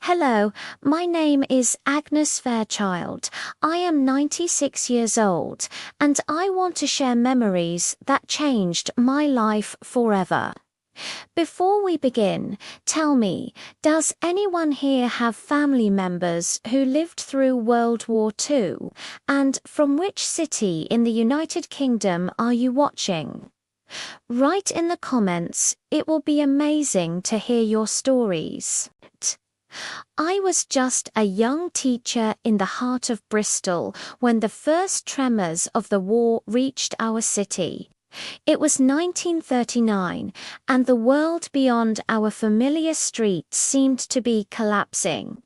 Hello, my name is Agnes Fairchild. I am 96 years old, and I want to share memories that changed my life forever. Before we begin, tell me, does anyone here have family members who lived through World War II? And from which city in the United Kingdom are you watching? Write in the comments, it will be amazing to hear your stories. I was just a young teacher in the heart of Bristol when the first tremors of the war reached our city. It was 1939, and the world beyond our familiar streets seemed to be collapsing.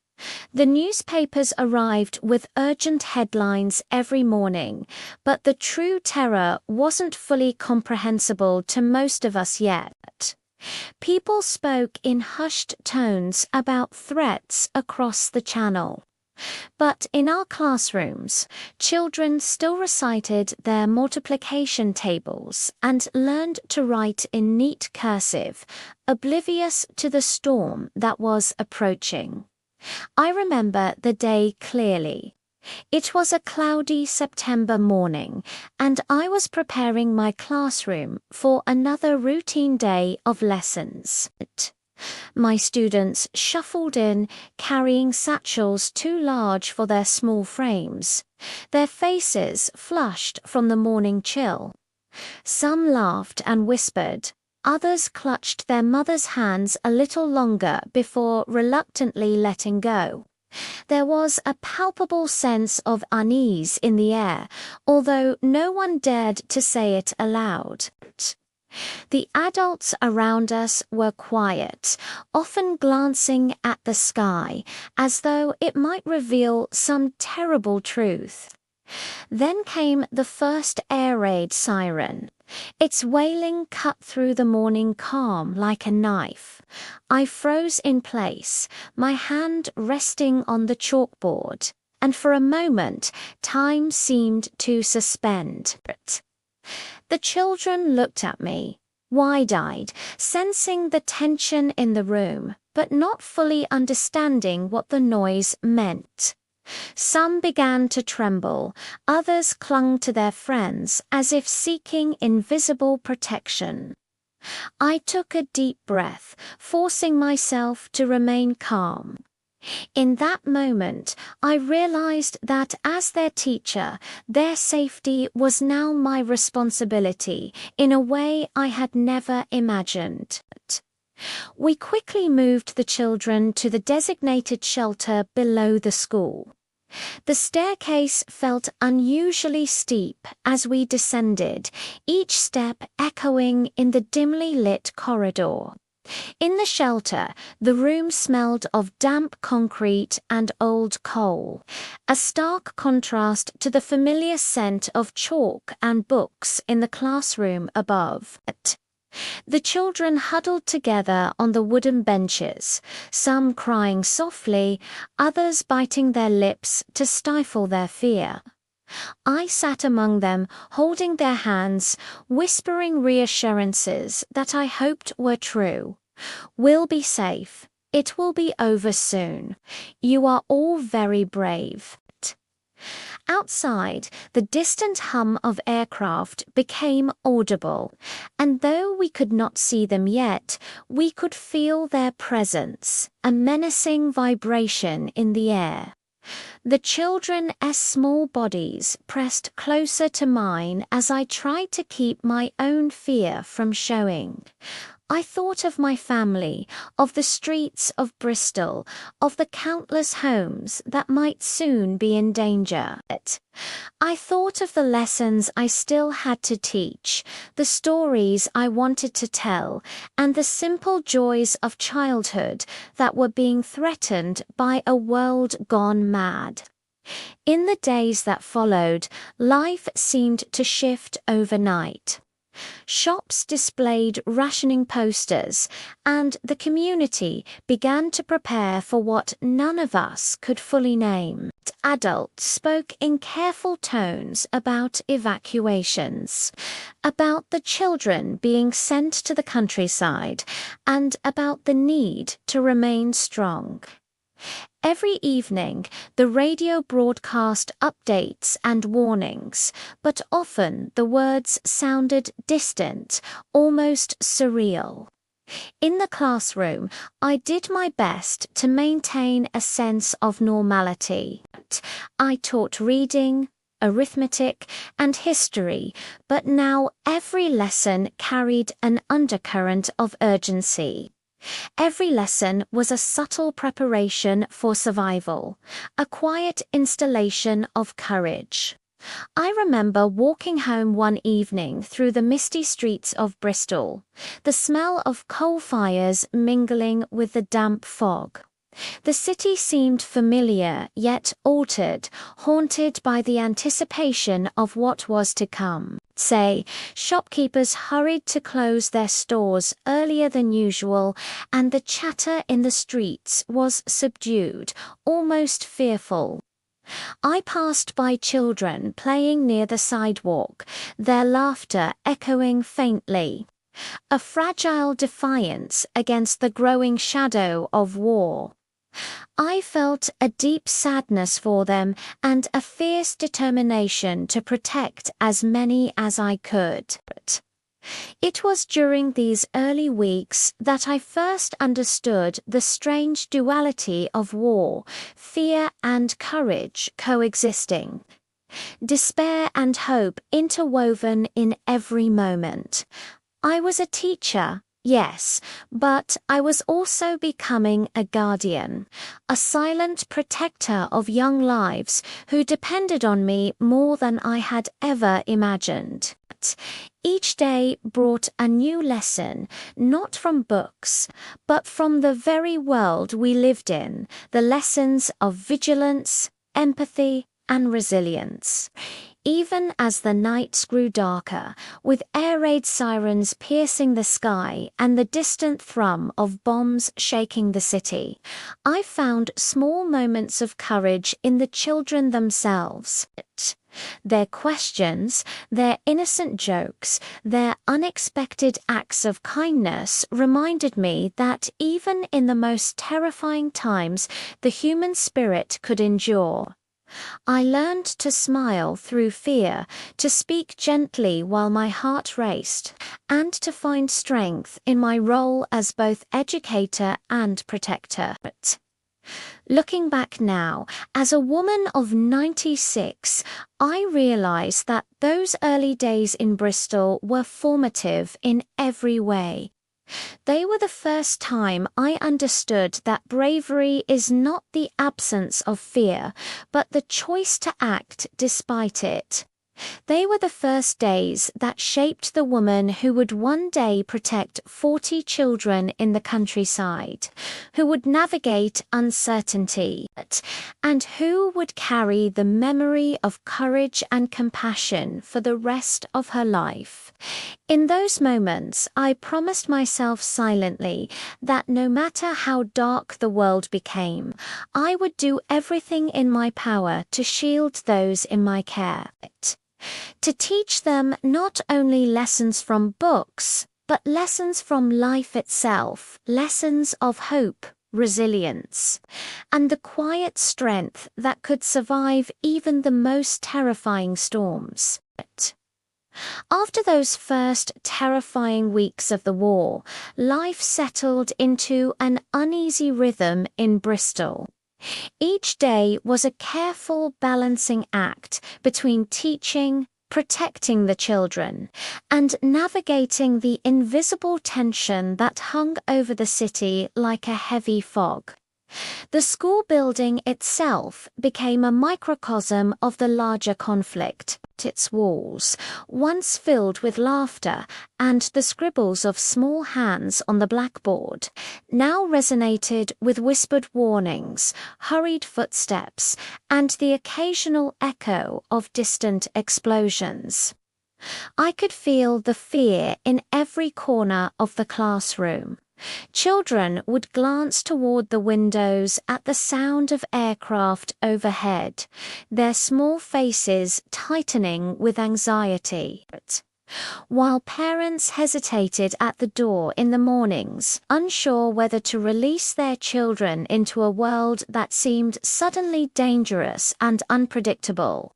The newspapers arrived with urgent headlines every morning, but the true terror wasn't fully comprehensible to most of us yet. People spoke in hushed tones about threats across the channel. But in our classrooms, children still recited their multiplication tables and learned to write in neat cursive, oblivious to the storm that was approaching. I remember the day clearly. It was a cloudy September morning, and I was preparing my classroom for another routine day of lessons. My students shuffled in, carrying satchels too large for their small frames, their faces flushed from the morning chill. Some laughed and whispered, others clutched their mothers' hands a little longer before reluctantly letting go. There was a palpable sense of unease in the air, although no one dared to say it aloud. The adults around us were quiet, often glancing at the sky, as though it might reveal some terrible truth. Then came the first air raid siren. Its wailing cut through the morning calm like a knife. I froze in place, my hand resting on the chalkboard, and for a moment time seemed to suspend. The children looked at me, wide-eyed, sensing the tension in the room, but not fully understanding what the noise meant. Some began to tremble, others clung to their friends as if seeking invisible protection. I took a deep breath, forcing myself to remain calm. In that moment, I realized that as their teacher, their safety was now my responsibility in a way I had never imagined. We quickly moved the children to the designated shelter below the school. The staircase felt unusually steep as we descended, each step echoing in the dimly lit corridor. In the shelter, the room smelled of damp concrete and old coal, a stark contrast to the familiar scent of chalk and books in the classroom above. The children huddled together on the wooden benches, some crying softly, others biting their lips to stifle their fear. I sat among them, holding their hands, whispering reassurances that I hoped were true. We'll be safe. It will be over soon. You are all very brave. Outside, the distant hum of aircraft became audible, and though we could not see them yet, we could feel their presence, a menacing vibration in the air. The children's small bodies pressed closer to mine as I tried to keep my own fear from showing. I thought of my family, of the streets of Bristol, of the countless homes that might soon be in danger. I thought of the lessons I still had to teach, the stories I wanted to tell, and the simple joys of childhood that were being threatened by a world gone mad. In the days that followed, life seemed to shift overnight. Shops displayed rationing posters, and the community began to prepare for what none of us could fully name. Adults spoke in careful tones about evacuations, about the children being sent to the countryside, and about the need to remain strong. Every evening, the radio broadcast updates and warnings, but often the words sounded distant, almost surreal. In the classroom, I did my best to maintain a sense of normality. I taught reading, arithmetic, and history, but now every lesson carried an undercurrent of urgency. Every lesson was a subtle preparation for survival, a quiet installation of courage. I remember walking home one evening through the misty streets of Bristol, the smell of coal fires mingling with the damp fog. The city seemed familiar yet altered, haunted by the anticipation of what was to come. Shopkeepers hurried to close their stores earlier than usual, and the chatter in the streets was subdued, almost fearful. I passed by children playing near the sidewalk, their laughter echoing faintly. A fragile defiance against the growing shadow of war. I felt a deep sadness for them and a fierce determination to protect as many as I could. It was during these early weeks that I first understood the strange duality of war, fear and courage coexisting. Despair and hope interwoven in every moment. I was a teacher, yes, but I was also becoming a guardian, a silent protector of young lives who depended on me more than I had ever imagined. Each day brought a new lesson, not from books, but from the very world we lived in, the lessons of vigilance, empathy, and resilience. Even as the nights grew darker, with air raid sirens piercing the sky and the distant thrum of bombs shaking the city, I found small moments of courage in the children themselves. Their questions, their innocent jokes, their unexpected acts of kindness reminded me that even in the most terrifying times, the human spirit could endure. I learned to smile through fear, to speak gently while my heart raced, and to find strength in my role as both educator and protector. Looking back now, as a woman of 96, I realize that those early days in Bristol were formative in every way. They were the first time I understood that bravery is not the absence of fear, but the choice to act despite it. They were the first days that shaped the woman who would one day protect 40 children in the countryside, who would navigate uncertainty, and who would carry the memory of courage and compassion for the rest of her life. In those moments, I promised myself silently that no matter how dark the world became, I would do everything in my power to shield those in my care. To teach them not only lessons from books, but lessons from life itself, lessons of hope, resilience, and the quiet strength that could survive even the most terrifying storms. After those first terrifying weeks of the war, life settled into an uneasy rhythm in Bristol. Each day was a careful balancing act between teaching, protecting the children, and navigating the invisible tension that hung over the city like a heavy fog. The school building itself became a microcosm of the larger conflict. Its walls, once filled with laughter and the scribbles of small hands on the blackboard, now resonated with whispered warnings, hurried footsteps, and the occasional echo of distant explosions. I could feel the fear in every corner of the classroom. Children would glance toward the windows at the sound of aircraft overhead, their small faces tightening with anxiety. While parents hesitated at the door in the mornings, unsure whether to release their children into a world that seemed suddenly dangerous and unpredictable.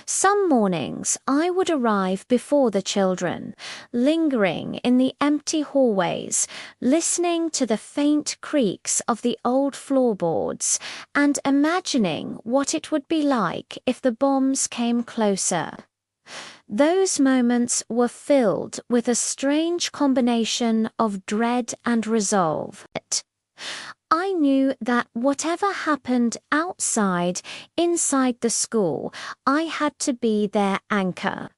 Some mornings I would arrive before the children, lingering in the empty hallways, listening to the faint creaks of the old floorboards, and imagining what it would be like if the bombs came closer. Those moments were filled with a strange combination of dread and resolve. I knew that whatever happened outside, inside the school, I had to be their anchor.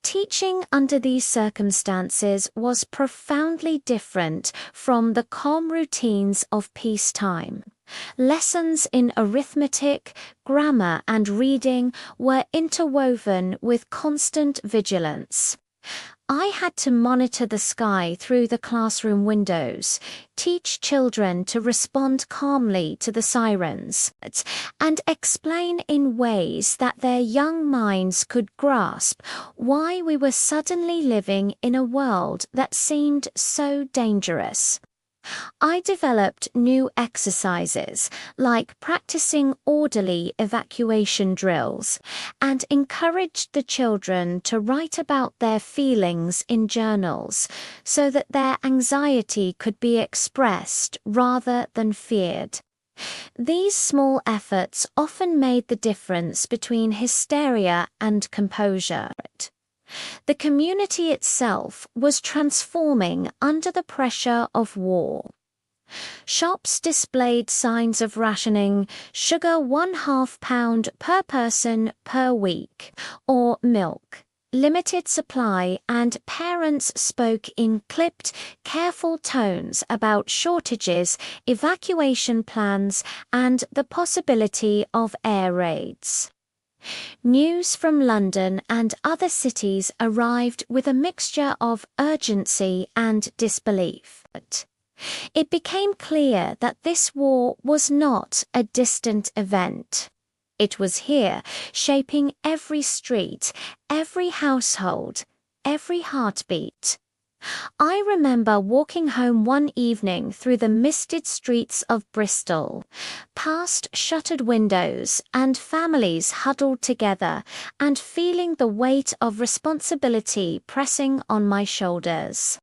Teaching under these circumstances was profoundly different from the calm routines of peacetime. Lessons in arithmetic, grammar, and reading were interwoven with constant vigilance. I had to monitor the sky through the classroom windows, teach children to respond calmly to the sirens, and explain in ways that their young minds could grasp why we were suddenly living in a world that seemed so dangerous. I developed new exercises, like practicing orderly evacuation drills, and encouraged the children to write about their feelings in journals so that their anxiety could be expressed rather than feared. These small efforts often made the difference between hysteria and composure. The community itself was transforming under the pressure of war. Shops displayed signs of rationing, sugar 1/2 pound per person per week, or milk, limited supply, and parents spoke in clipped, careful tones about shortages, evacuation plans, and the possibility of air raids. News from London and other cities arrived with a mixture of urgency and disbelief. It became clear that this war was not a distant event. It was here, shaping every street, every household, every heartbeat. I remember walking home one evening through the misted streets of Bristol, past shuttered windows and families huddled together, and feeling the weight of responsibility pressing on my shoulders.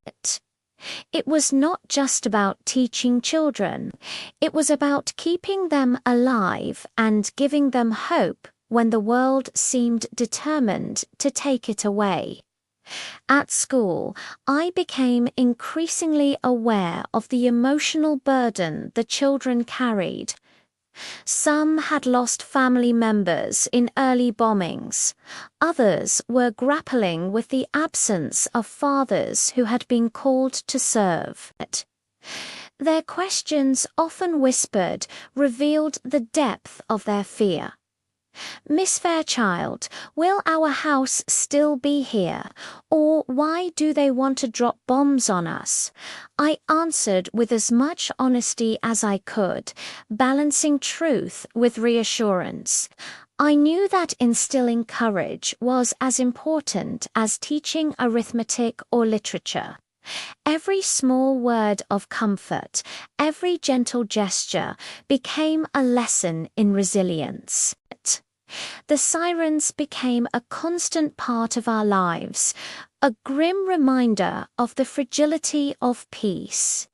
It was not just about teaching children, it was about keeping them alive and giving them hope when the world seemed determined to take it away. At school, I became increasingly aware of the emotional burden the children carried. Some had lost family members in early bombings. Others were grappling with the absence of fathers who had been called to serve. Their questions, often whispered, revealed the depth of their fear. "Miss Fairchild, will our house still be here? Or why do they want to drop bombs on us?" I answered with as much honesty as I could, balancing truth with reassurance. I knew that instilling courage was as important as teaching arithmetic or literature. Every small word of comfort, every gentle gesture became a lesson in resilience. The sirens became a constant part of our lives, a grim reminder of the fragility of peace.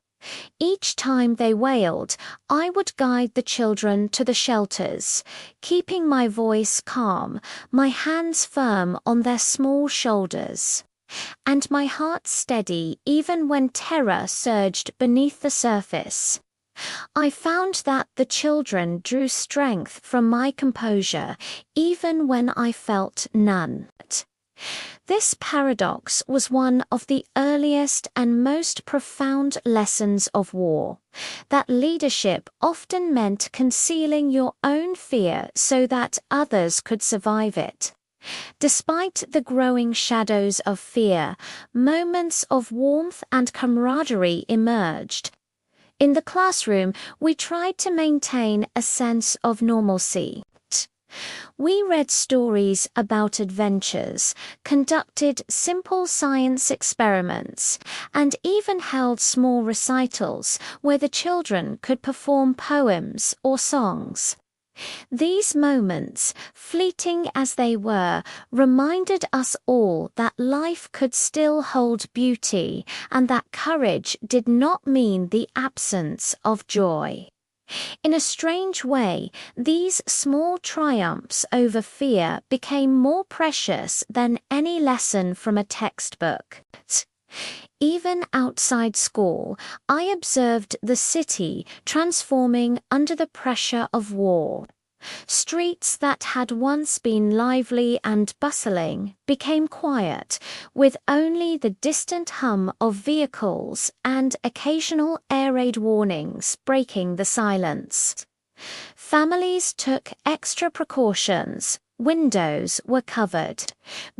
Each time they wailed, I would guide the children to the shelters, keeping my voice calm, my hands firm on their small shoulders, and my heart steady even when terror surged beneath the surface. I found that the children drew strength from my composure, even when I felt none. This paradox was one of the earliest and most profound lessons of war, that leadership often meant concealing your own fear so that others could survive it. Despite the growing shadows of fear, moments of warmth and camaraderie emerged. In the classroom, we tried to maintain a sense of normalcy. We read stories about adventures, conducted simple science experiments, and even held small recitals where the children could perform poems or songs. These moments, fleeting as they were, reminded us all that life could still hold beauty and that courage did not mean the absence of joy. In a strange way, these small triumphs over fear became more precious than any lesson from a textbook. Even outside school, I observed the city transforming under the pressure of war. Streets that had once been lively and bustling became quiet, with only the distant hum of vehicles and occasional air raid warnings breaking the silence. Families took extra precautions. Windows were covered,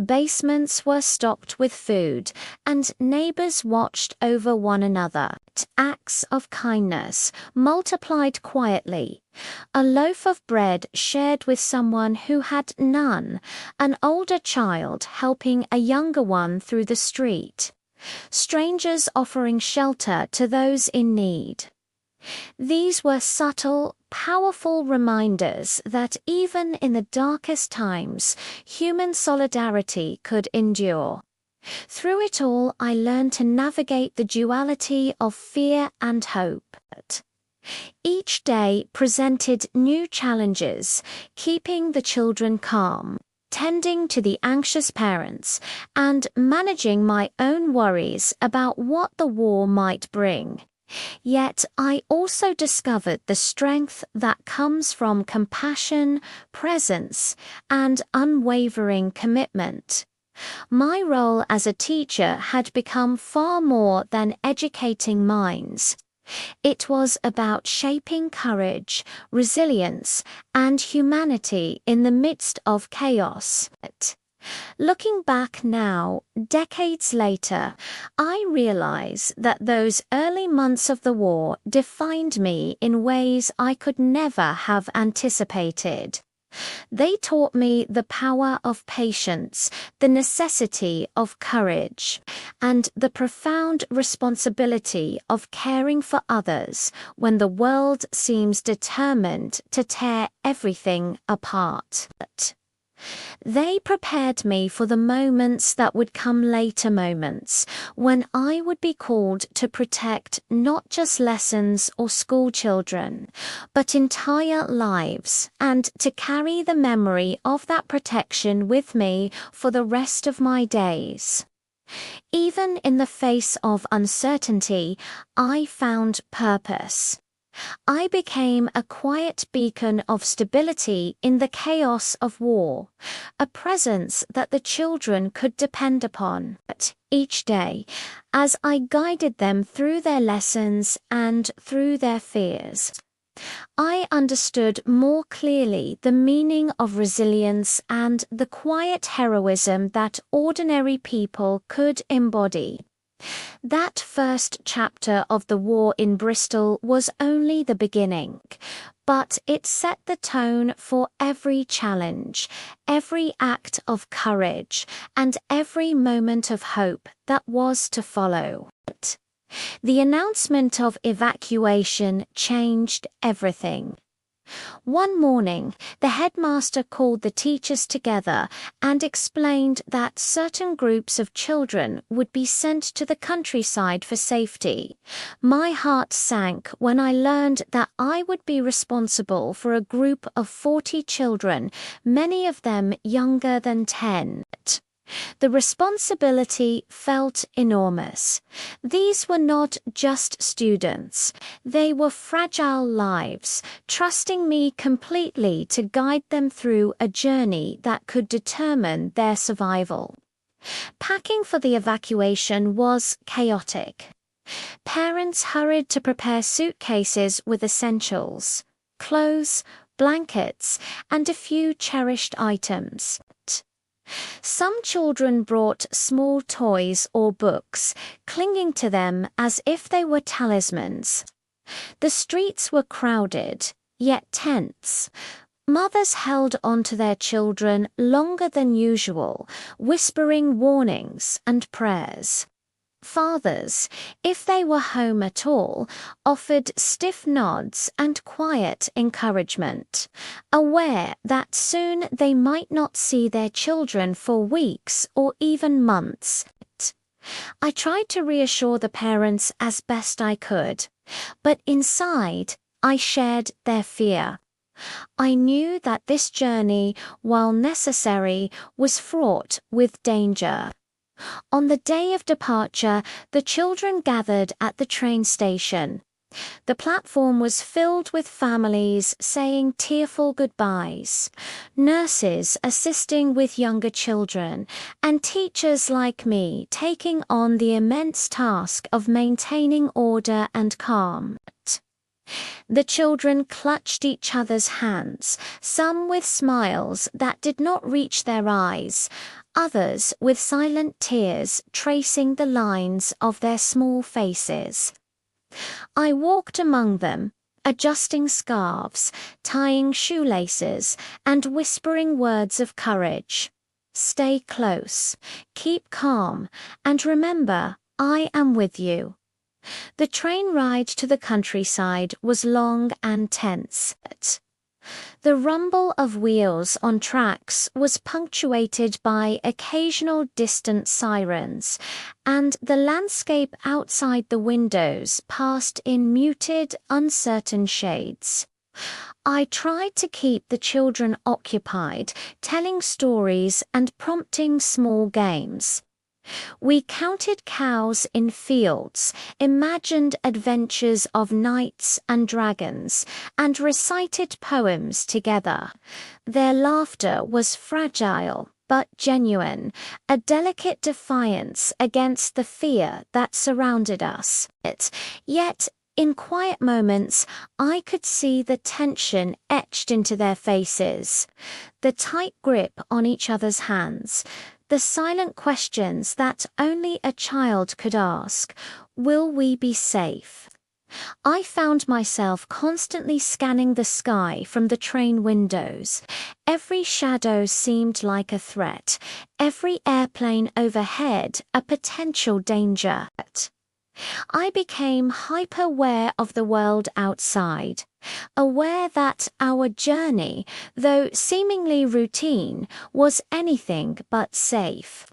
basements were stocked with food, and neighbors watched over one another. Acts of kindness multiplied quietly. A loaf of bread shared with someone who had none, an older child helping a younger one through the street, strangers offering shelter to those in need. These were subtle, powerful reminders that even in the darkest times, human solidarity could endure. Through it all, I learned to navigate the duality of fear and hope. Each day presented new challenges, keeping the children calm, tending to the anxious parents, and managing my own worries about what the war might bring. Yet I also discovered the strength that comes from compassion, presence, and unwavering commitment. My role as a teacher had become far more than educating minds. It was about shaping courage, resilience, and humanity in the midst of chaos. Looking back now, decades later, I realize that those early months of the war defined me in ways I could never have anticipated. They taught me the power of patience, the necessity of courage, and the profound responsibility of caring for others when the world seems determined to tear everything apart. They prepared me for the moments that would come later, moments when I would be called to protect not just lessons or school children, but entire lives, and to carry the memory of that protection with me for the rest of my days. Even in the face of uncertainty, I found purpose. I became a quiet beacon of stability in the chaos of war, a presence that the children could depend upon. But each day, as I guided them through their lessons and through their fears, I understood more clearly the meaning of resilience and the quiet heroism that ordinary people could embody. That first chapter of the war in Bristol was only the beginning, but it set the tone for every challenge, every act of courage, and every moment of hope that was to follow. The announcement of evacuation changed everything. One morning, the headmaster called the teachers together and explained that certain groups of children would be sent to the countryside for safety. My heart sank when I learned that I would be responsible for a group of 40 children, many of them younger than 10. The responsibility felt enormous. These were not just students. They were fragile lives, trusting me completely to guide them through a journey that could determine their survival. Packing for the evacuation was chaotic. Parents hurried to prepare suitcases with essentials, clothes, blankets, and a few cherished items. Some children brought small toys or books, clinging to them as if they were talismans. The streets were crowded, yet tense. Mothers held on to their children longer than usual, whispering warnings and prayers. Fathers, if they were home at all, offered stiff nods and quiet encouragement, aware that soon they might not see their children for weeks or even months. I tried to reassure the parents as best I could, but inside I shared their fear. I knew that this journey, while necessary, was fraught with danger. On the day of departure, the children gathered at the train station. The platform was filled with families saying tearful goodbyes, nurses assisting with younger children, and teachers like me taking on the immense task of maintaining order and calm. The children clutched each other's hands, some with smiles that did not reach their eyes, others with silent tears tracing the lines of their small faces. I walked among them, adjusting scarves, tying shoelaces, and whispering words of courage. Stay close, keep calm, and remember, I am with you. The train ride to the countryside was long and tense. The rumble of wheels on tracks was punctuated by occasional distant sirens, and the landscape outside the windows passed in muted, uncertain shades. I tried to keep the children occupied, telling stories and prompting small games. We counted cows in fields, imagined adventures of knights and dragons, and recited poems together. Their laughter was fragile but genuine, a delicate defiance against the fear that surrounded us. Yet, in quiet moments, I could see the tension etched into their faces, the tight grip on each other's hands, the silent questions that only a child could ask. Will we be safe? I found myself constantly scanning the sky from the train windows. Every shadow seemed like a threat, every airplane overhead a potential danger. I became hyper-aware of the world outside, aware that our journey, though seemingly routine, was anything but safe.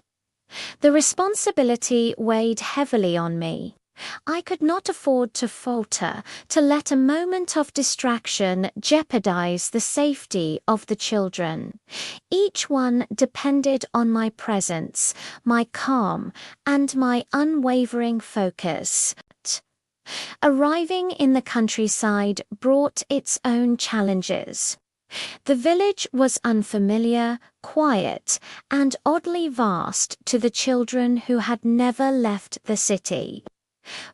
The responsibility weighed heavily on me. I could not afford to falter, to let a moment of distraction jeopardize the safety of the children. Each one depended on my presence, my calm, and my unwavering focus. Arriving in the countryside brought its own challenges. The village was unfamiliar, quiet, and oddly vast to the children who had never left the city.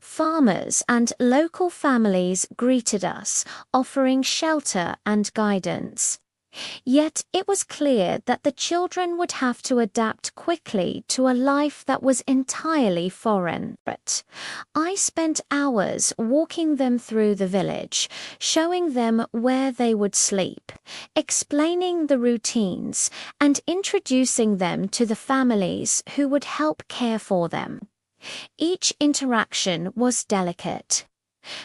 Farmers and local families greeted us, offering shelter and guidance. Yet it was clear that the children would have to adapt quickly to a life that was entirely foreign. But I spent hours walking them through the village, showing them where they would sleep, explaining the routines, and introducing them to the families who would help care for them. Each interaction was delicate.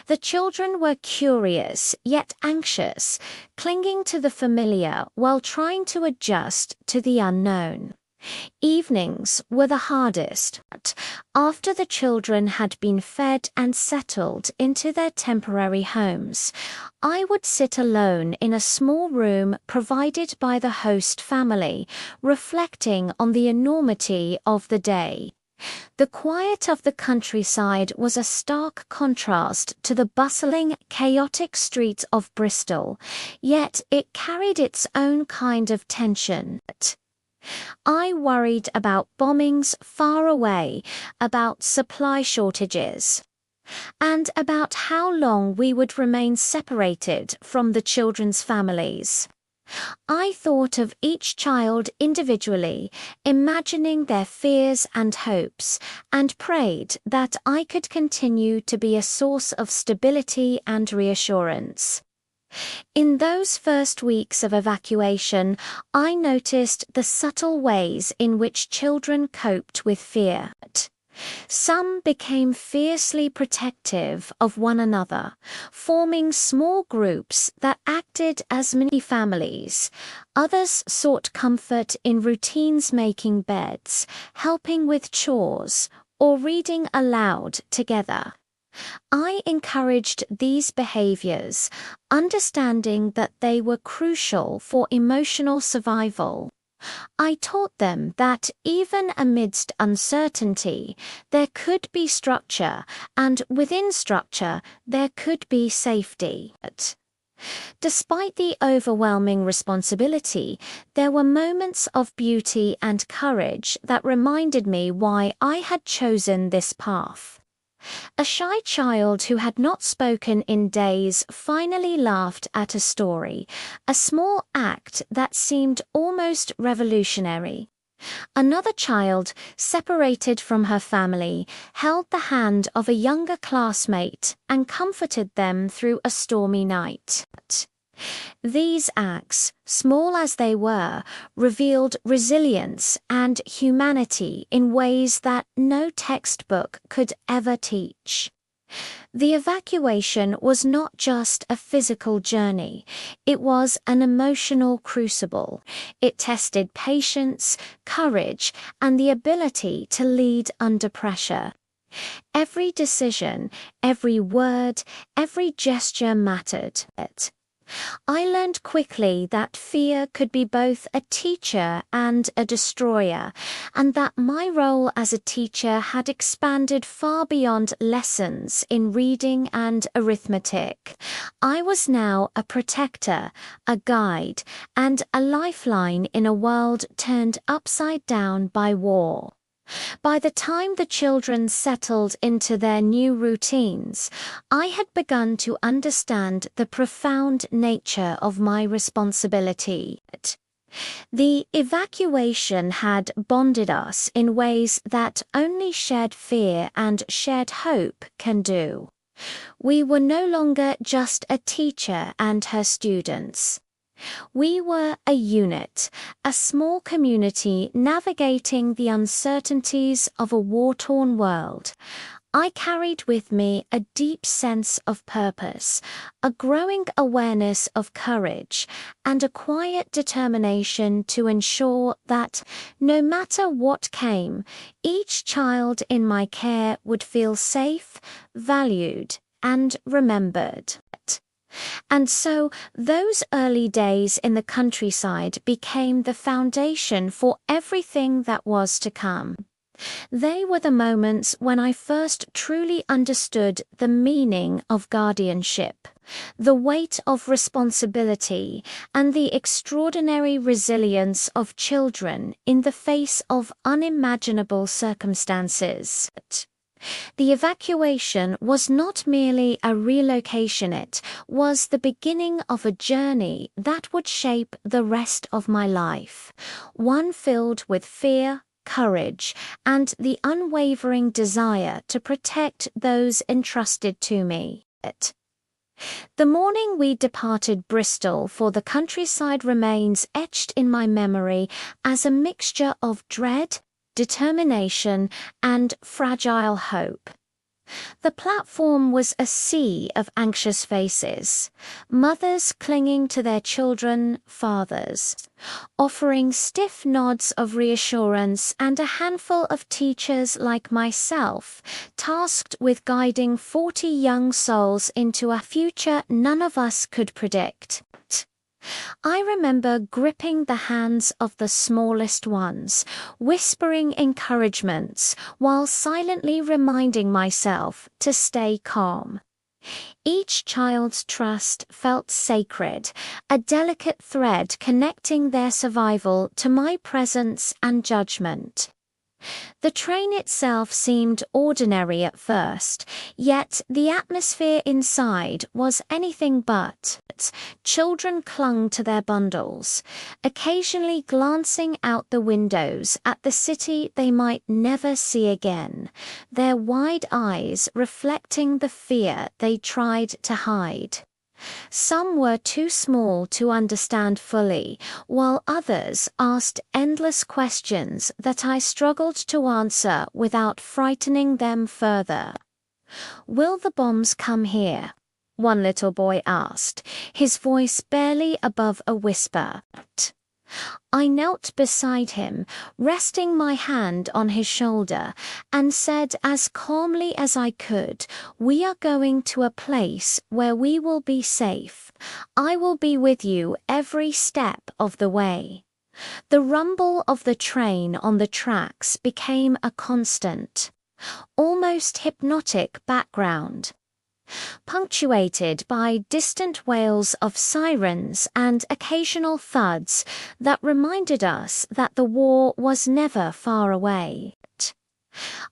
The children were curious yet anxious, clinging to the familiar while trying to adjust to the unknown. Evenings were the hardest. After the children had been fed and settled into their temporary homes, I would sit alone in a small room provided by the host family, reflecting on the enormity of the day. The quiet of the countryside was a stark contrast to the bustling, chaotic streets of Bristol, yet it carried its own kind of tension. I worried about bombings far away, about supply shortages, and about how long we would remain separated from the children's families. I thought of each child individually, imagining their fears and hopes, and prayed that I could continue to be a source of stability and reassurance. In those first weeks of evacuation, I noticed the subtle ways in which children coped with fear. Some became fiercely protective of one another, forming small groups that acted as mini families. Others sought comfort in routines, making beds, helping with chores, or reading aloud together. I encouraged these behaviors, understanding that they were crucial for emotional survival. I taught them that even amidst uncertainty, there could be structure, and within structure, there could be safety. Despite the overwhelming responsibility, there were moments of beauty and courage that reminded me why I had chosen this path. A shy child who had not spoken in days finally laughed at a story, a small act that seemed almost revolutionary. Another child, separated from her family, held the hand of a younger classmate and comforted them through a stormy night. These acts, small as they were, revealed resilience and humanity in ways that no textbook could ever teach. The evacuation was not just a physical journey, it was an emotional crucible. It tested patience, courage, and the ability to lead under pressure. Every decision, every word, every gesture mattered. I learned quickly that fear could be both a teacher and a destroyer, and that my role as a teacher had expanded far beyond lessons in reading and arithmetic. I was now a protector, a guide, and a lifeline in a world turned upside down by war. By the time the children settled into their new routines, I had begun to understand the profound nature of my responsibility. The evacuation had bonded us in ways that only shared fear and shared hope can do. We were no longer just a teacher and her students. We were a unit, a small community navigating the uncertainties of a war-torn world. I carried with me a deep sense of purpose, a growing awareness of courage, and a quiet determination to ensure that, no matter what came, each child in my care would feel safe, valued, and remembered. And so, those early days in the countryside became the foundation for everything that was to come. They were the moments when I first truly understood the meaning of guardianship, the weight of responsibility, and the extraordinary resilience of children in the face of unimaginable circumstances. The evacuation was not merely a relocation, it was the beginning of a journey that would shape the rest of my life, one filled with fear, courage, and the unwavering desire to protect those entrusted to me. The morning we departed Bristol for the countryside remains etched in my memory as a mixture of dread, determination, and fragile hope. The platform was a sea of anxious faces, mothers clinging to their children, fathers, offering stiff nods of reassurance, and a handful of teachers like myself, tasked with guiding 40 young souls into a future none of us could predict. I remember gripping the hands of the smallest ones, whispering encouragements, while silently reminding myself to stay calm. Each child's trust felt sacred, a delicate thread connecting their survival to my presence and judgment. The train itself seemed ordinary at first, yet the atmosphere inside was anything but. Children clung to their bundles, occasionally glancing out the windows at the city they might never see again, their wide eyes reflecting the fear they tried to hide. Some were too small to understand fully, while others asked endless questions that I struggled to answer without frightening them further. "Will the bombs come here?" one little boy asked, his voice barely above a whisper. I knelt beside him, resting my hand on his shoulder, and said as calmly as I could, "We are going to a place where we will be safe. I will be with you every step of the way." The rumble of the train on the tracks became a constant, almost hypnotic background, punctuated by distant wails of sirens and occasional thuds that reminded us that the war was never far away.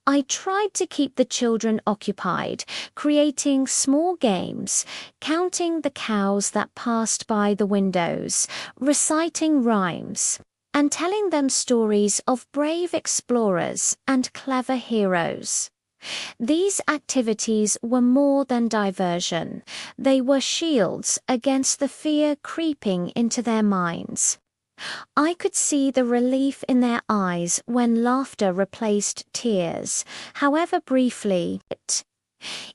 I tried to keep the children occupied, creating small games, counting the cows that passed by the windows, reciting rhymes, and telling them stories of brave explorers and clever heroes. These activities were more than diversion. They were shields against the fear creeping into their minds. I could see the relief in their eyes when laughter replaced tears, however briefly.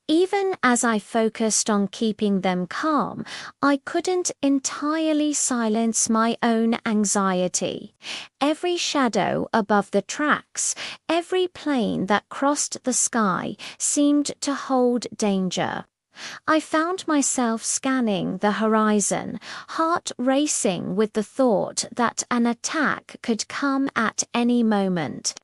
Even as I focused on keeping them calm, I couldn't entirely silence my own anxiety. Every shadow above the tracks, every plane that crossed the sky seemed to hold danger. I found myself scanning the horizon, heart racing with the thought that an attack could come at any moment.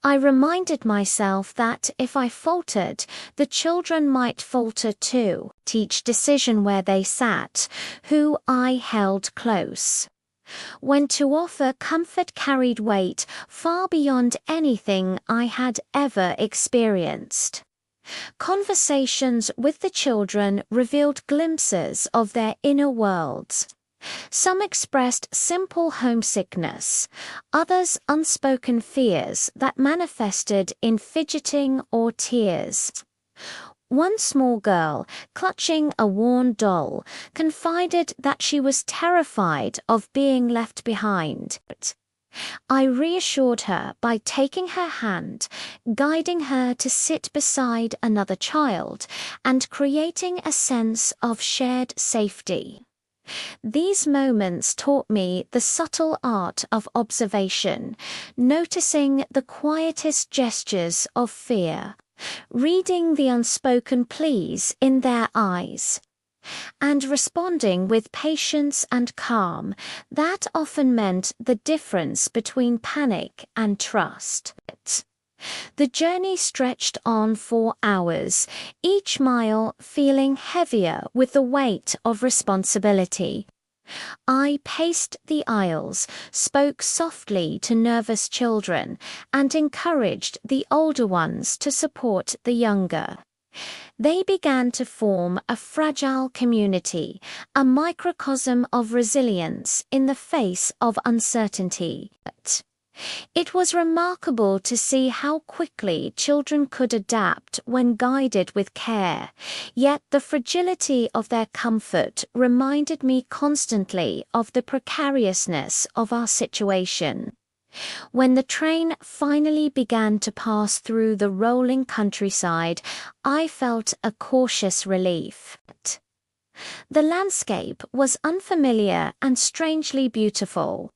I reminded myself that if I faltered, the children might falter too, each decision where they sat, who I held close. When to offer comfort carried weight far beyond anything I had ever experienced. Conversations with the children revealed glimpses of their inner worlds. Some expressed simple homesickness, others unspoken fears that manifested in fidgeting or tears. One small girl, clutching a worn doll, confided that she was terrified of being left behind. I reassured her by taking her hand, guiding her to sit beside another child, and creating a sense of shared safety. These moments taught me the subtle art of observation, noticing the quietest gestures of fear, reading the unspoken pleas in their eyes, and responding with patience and calm. That often meant the difference between panic and trust. The journey stretched on for hours, each mile feeling heavier with the weight of responsibility. I paced the aisles, spoke softly to nervous children, and encouraged the older ones to support the younger. They began to form a fragile community, a microcosm of resilience in the face of uncertainty. It was remarkable to see how quickly children could adapt when guided with care, yet the fragility of their comfort reminded me constantly of the precariousness of our situation. When the train finally began to pass through the rolling countryside, I felt a cautious relief. The landscape was unfamiliar and strangely beautiful,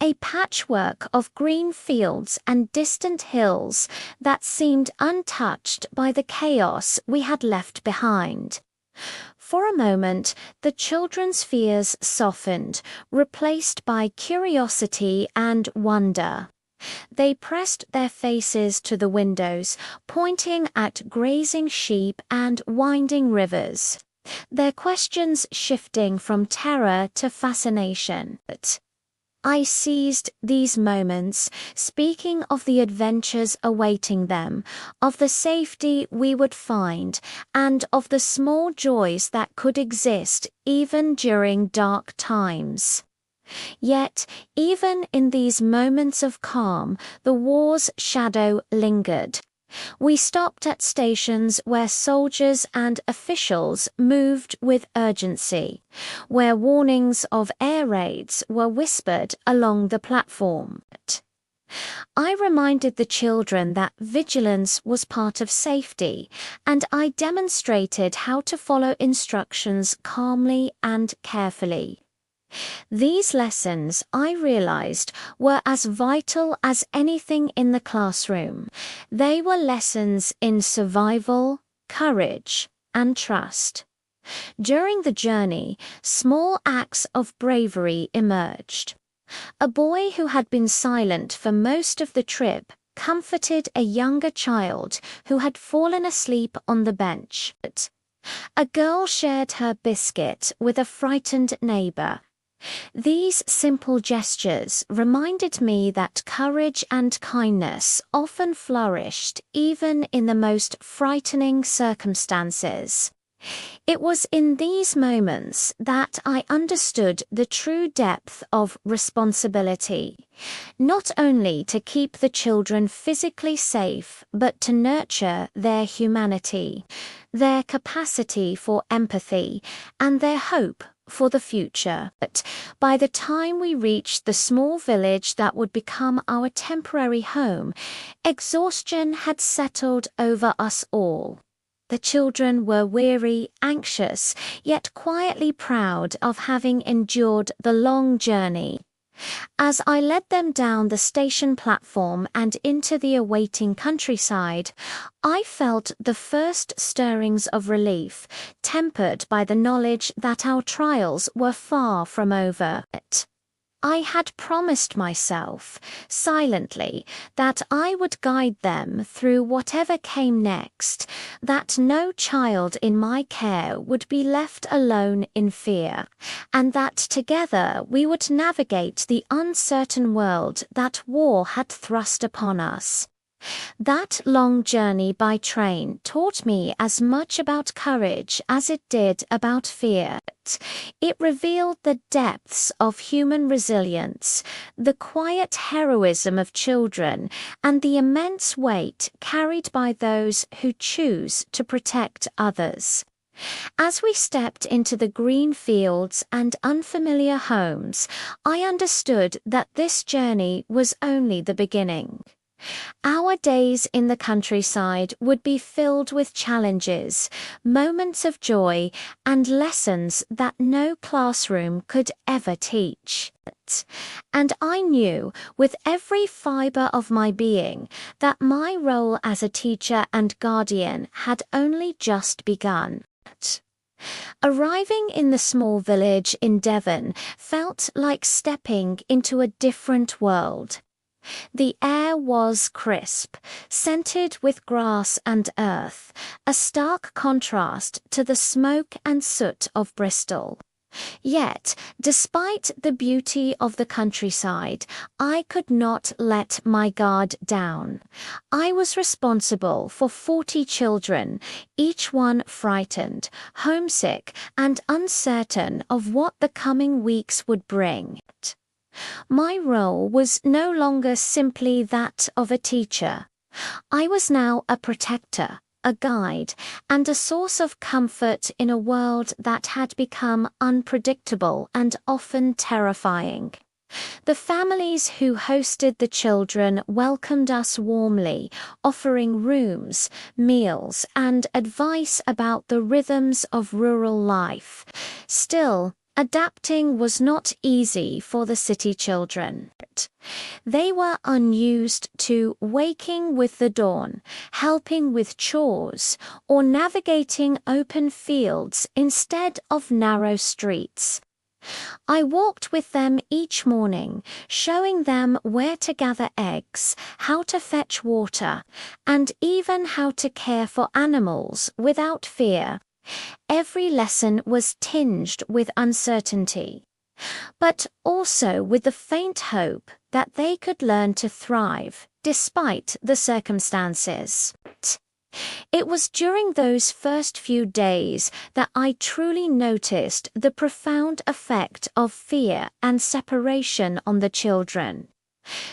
a patchwork of green fields and distant hills that seemed untouched by the chaos we had left behind. For a moment, the children's fears softened, replaced by curiosity and wonder. They pressed their faces to the windows, pointing at grazing sheep and winding rivers, their questions shifting from terror to fascination. I seized these moments, speaking of the adventures awaiting them, of the safety we would find, and of the small joys that could exist even during dark times. Yet, even in these moments of calm, the war's shadow lingered. We stopped at stations where soldiers and officials moved with urgency, where warnings of air raids were whispered along the platform. I reminded the children that vigilance was part of safety, and I demonstrated how to follow instructions calmly and carefully. These lessons, I realized, were as vital as anything in the classroom. They were lessons in survival, courage, and trust. During the journey, small acts of bravery emerged. A boy who had been silent for most of the trip comforted a younger child who had fallen asleep on the bench. A girl shared her biscuit with a frightened neighbor. These simple gestures reminded me that courage and kindness often flourished even in the most frightening circumstances. It was in these moments that I understood the true depth of responsibility, not only to keep the children physically safe, but to nurture their humanity, their capacity for empathy, and their hope for the future. But by the time we reached the small village that would become our temporary home, exhaustion had settled over us all. The children were weary, anxious, yet quietly proud of having endured the long journey. As I led them down the station platform and into the awaiting countryside, I felt the first stirrings of relief, tempered by the knowledge that our trials were far from over. I had promised myself, silently, that I would guide them through whatever came next, that no child in my care would be left alone in fear, and that together we would navigate the uncertain world that war had thrust upon us. That long journey by train taught me as much about courage as it did about fear. It revealed the depths of human resilience, the quiet heroism of children, and the immense weight carried by those who choose to protect others. As we stepped into the green fields and unfamiliar homes, I understood that this journey was only the beginning. Our days in the countryside would be filled with challenges, moments of joy, and lessons that no classroom could ever teach. And I knew, with every fiber of my being, that my role as a teacher and guardian had only just begun. Arriving in the small village in Devon felt like stepping into a different world. The air was crisp, scented with grass and earth, a stark contrast to the smoke and soot of Bristol. Yet, despite the beauty of the countryside, I could not let my guard down. I was responsible for 40 children, each one frightened, homesick, and uncertain of what the coming weeks would bring. My role was no longer simply that of a teacher. I was now a protector, a guide, and a source of comfort in a world that had become unpredictable and often terrifying. The families who hosted the children welcomed us warmly, offering rooms, meals, and advice about the rhythms of rural life. Still, adapting was not easy for the city children. They were unused to waking with the dawn, helping with chores, or navigating open fields instead of narrow streets. I walked with them each morning, showing them where to gather eggs, how to fetch water, and even how to care for animals without fear. Every lesson was tinged with uncertainty. but also with the faint hope that they could learn to thrive despite the circumstances. It was during those first few days that I truly noticed the profound effect of fear and separation on the children.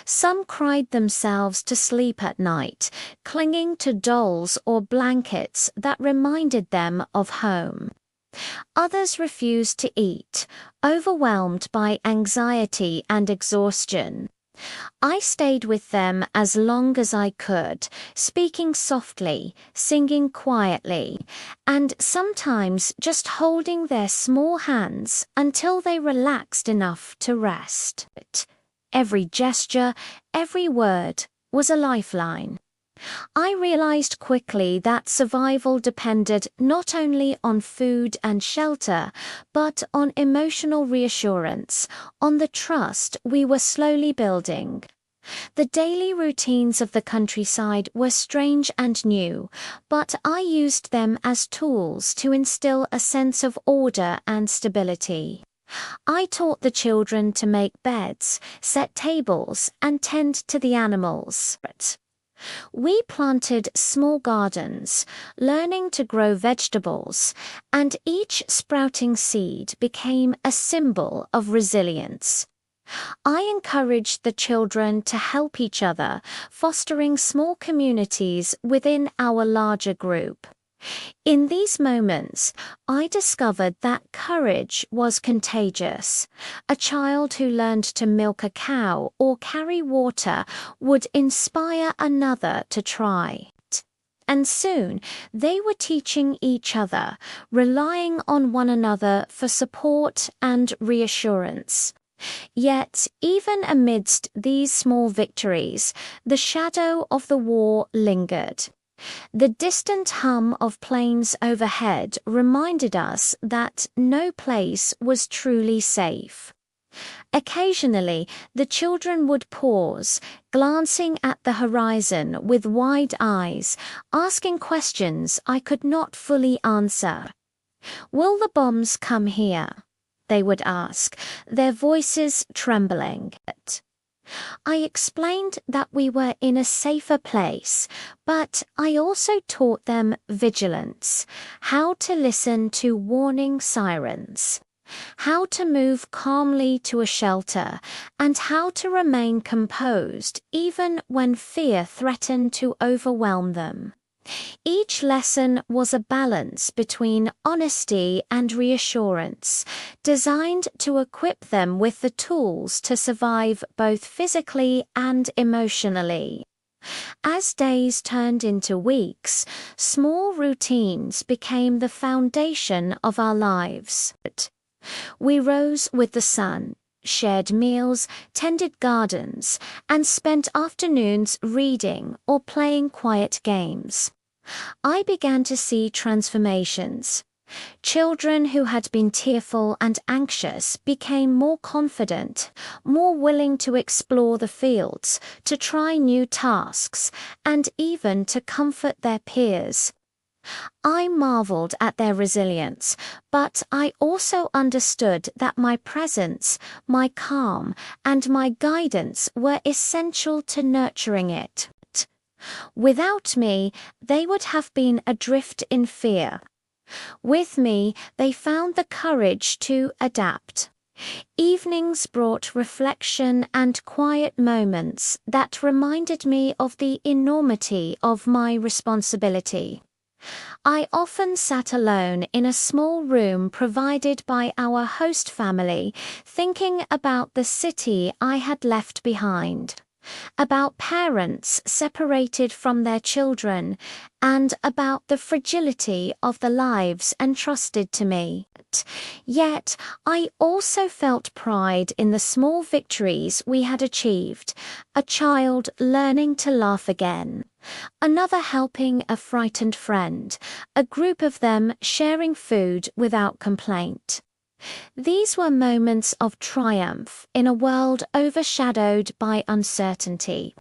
Some cried themselves to sleep at night, clinging to dolls or blankets that reminded them of home. Others refused to eat, overwhelmed by anxiety and exhaustion. I stayed with them as long as I could, speaking softly, singing quietly, and sometimes just holding their small hands until they relaxed enough to rest. Every gesture, every word was a lifeline. I realized quickly that survival depended not only on food and shelter, but on emotional reassurance, on the trust we were slowly building. The daily routines of the countryside were strange and new, but I used them as tools to instill a sense of order and stability. I taught the children to make beds, set tables, and tend to the animals. We planted small gardens, learning to grow vegetables, and each sprouting seed became a symbol of resilience. I encouraged the children to help each other, fostering small communities within our larger group. In these moments, I discovered that courage was contagious. A child who learned to milk a cow or carry water would inspire another to try. And soon, they were teaching each other, relying on one another for support and reassurance. Yet, even amidst these small victories, the shadow of the war lingered. The distant hum of planes overhead reminded us that no place was truly safe. Occasionally, the children would pause, glancing at the horizon with wide eyes, asking questions I could not fully answer. "Will the bombs come here?" they would ask, their voices trembling. I explained that we were in a safer place, but I also taught them vigilance, how to listen to warning sirens, how to move calmly to a shelter, and how to remain composed even when fear threatened to overwhelm them. Each lesson was a balance between honesty and reassurance, designed to equip them with the tools to survive both physically and emotionally. As days turned into weeks, small routines became the foundation of our lives. We rose with the sun, shared meals, tended gardens, and spent afternoons reading or playing quiet games. I began to see transformations. Children who had been tearful and anxious became more confident, more willing to explore the fields, to try new tasks, and even to comfort their peers. I marveled at their resilience, but I also understood that my presence, my calm, and my guidance were essential to nurturing it. Without me, they would have been adrift in fear. With me, they found the courage to adapt. Evenings brought reflection and quiet moments that reminded me of the enormity of my responsibility. I often sat alone in a small room provided by our host family, thinking about the city I had left behind, about parents separated from their children, and about the fragility of the lives entrusted to me. Yet, I also felt pride in the small victories we had achieved, a child learning to laugh again, another helping a frightened friend, a group of them sharing food without complaint. These were moments of triumph in a world overshadowed by uncertainty.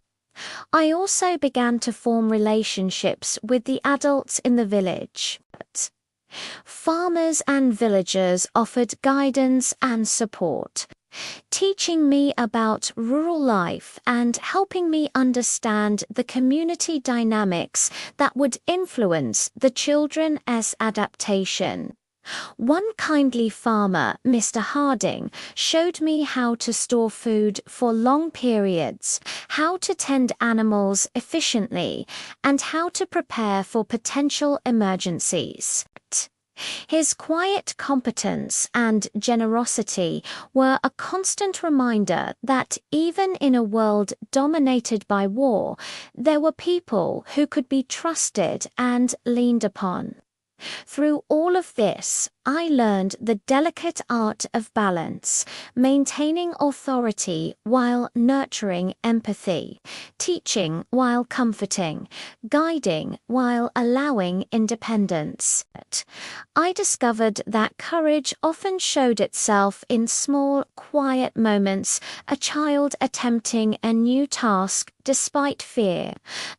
I also began to form relationships with the adults in the village. Farmers and villagers offered guidance and support, teaching me about rural life and helping me understand the community dynamics that would influence the children's adaptation. One kindly farmer, Mr. Harding, showed me how to store food for long periods, how to tend animals efficiently, and how to prepare for potential emergencies. His quiet competence and generosity were a constant reminder that even in a world dominated by war, there were people who could be trusted and leaned upon. Through all of this, I learned the delicate art of balance, maintaining authority while nurturing empathy, teaching while comforting, guiding while allowing independence. I discovered that courage often showed itself in small, quiet moments, a child attempting a new task despite fear,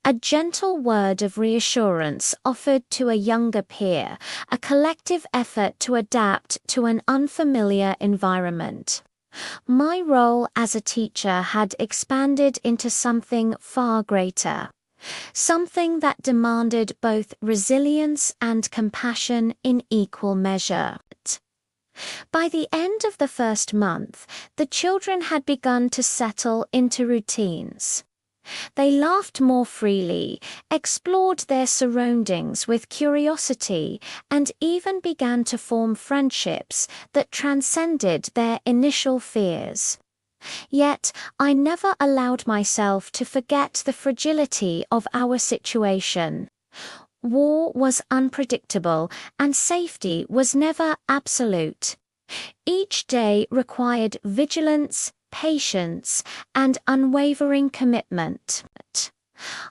a gentle word of reassurance offered to a younger peer, a collective effort to adapt to an unfamiliar environment. My role as a teacher had expanded into something far greater, something that demanded both resilience and compassion in equal measure. By the end of the first month, the children had begun to settle into routines. They laughed more freely, explored their surroundings with curiosity, and even began to form friendships that transcended their initial fears. Yet, I never allowed myself to forget the fragility of our situation. War was unpredictable, and safety was never absolute. Each day required vigilance, patience, and unwavering commitment.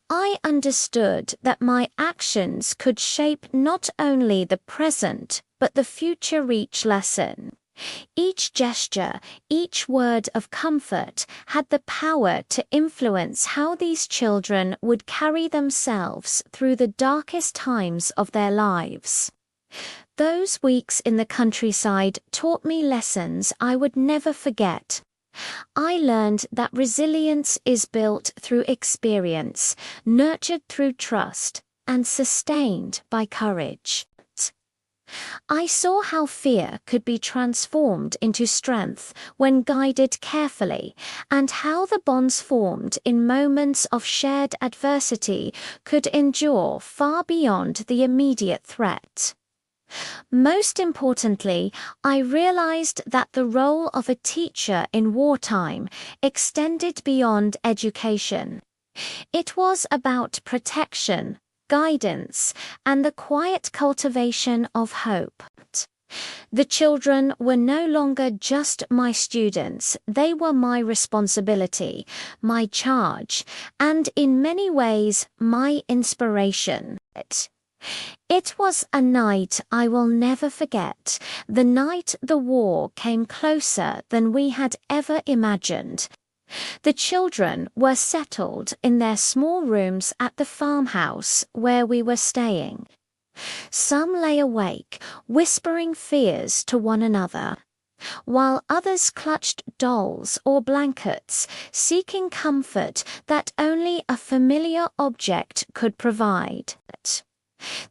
I understood that my actions could shape not only the present, but the future. Each lesson, each gesture, each word of comfort had the power to influence how these children would carry themselves through the darkest times of their lives. Those weeks in the countryside taught me lessons I would never forget. I learned that resilience is built through experience, nurtured through trust, and sustained by courage. I saw how fear could be transformed into strength when guided carefully, and how the bonds formed in moments of shared adversity could endure far beyond the immediate threat. Most importantly, I realized that the role of a teacher in wartime extended beyond education. It was about protection, guidance, and the quiet cultivation of hope. The children were no longer just my students, they were my responsibility, my charge, and in many ways, my inspiration. It was a night I will never forget, the night the war came closer than we had ever imagined. The children were settled in their small rooms at the farmhouse where we were staying. Some lay awake, whispering fears to one another, while others clutched dolls or blankets, seeking comfort that only a familiar object could provide.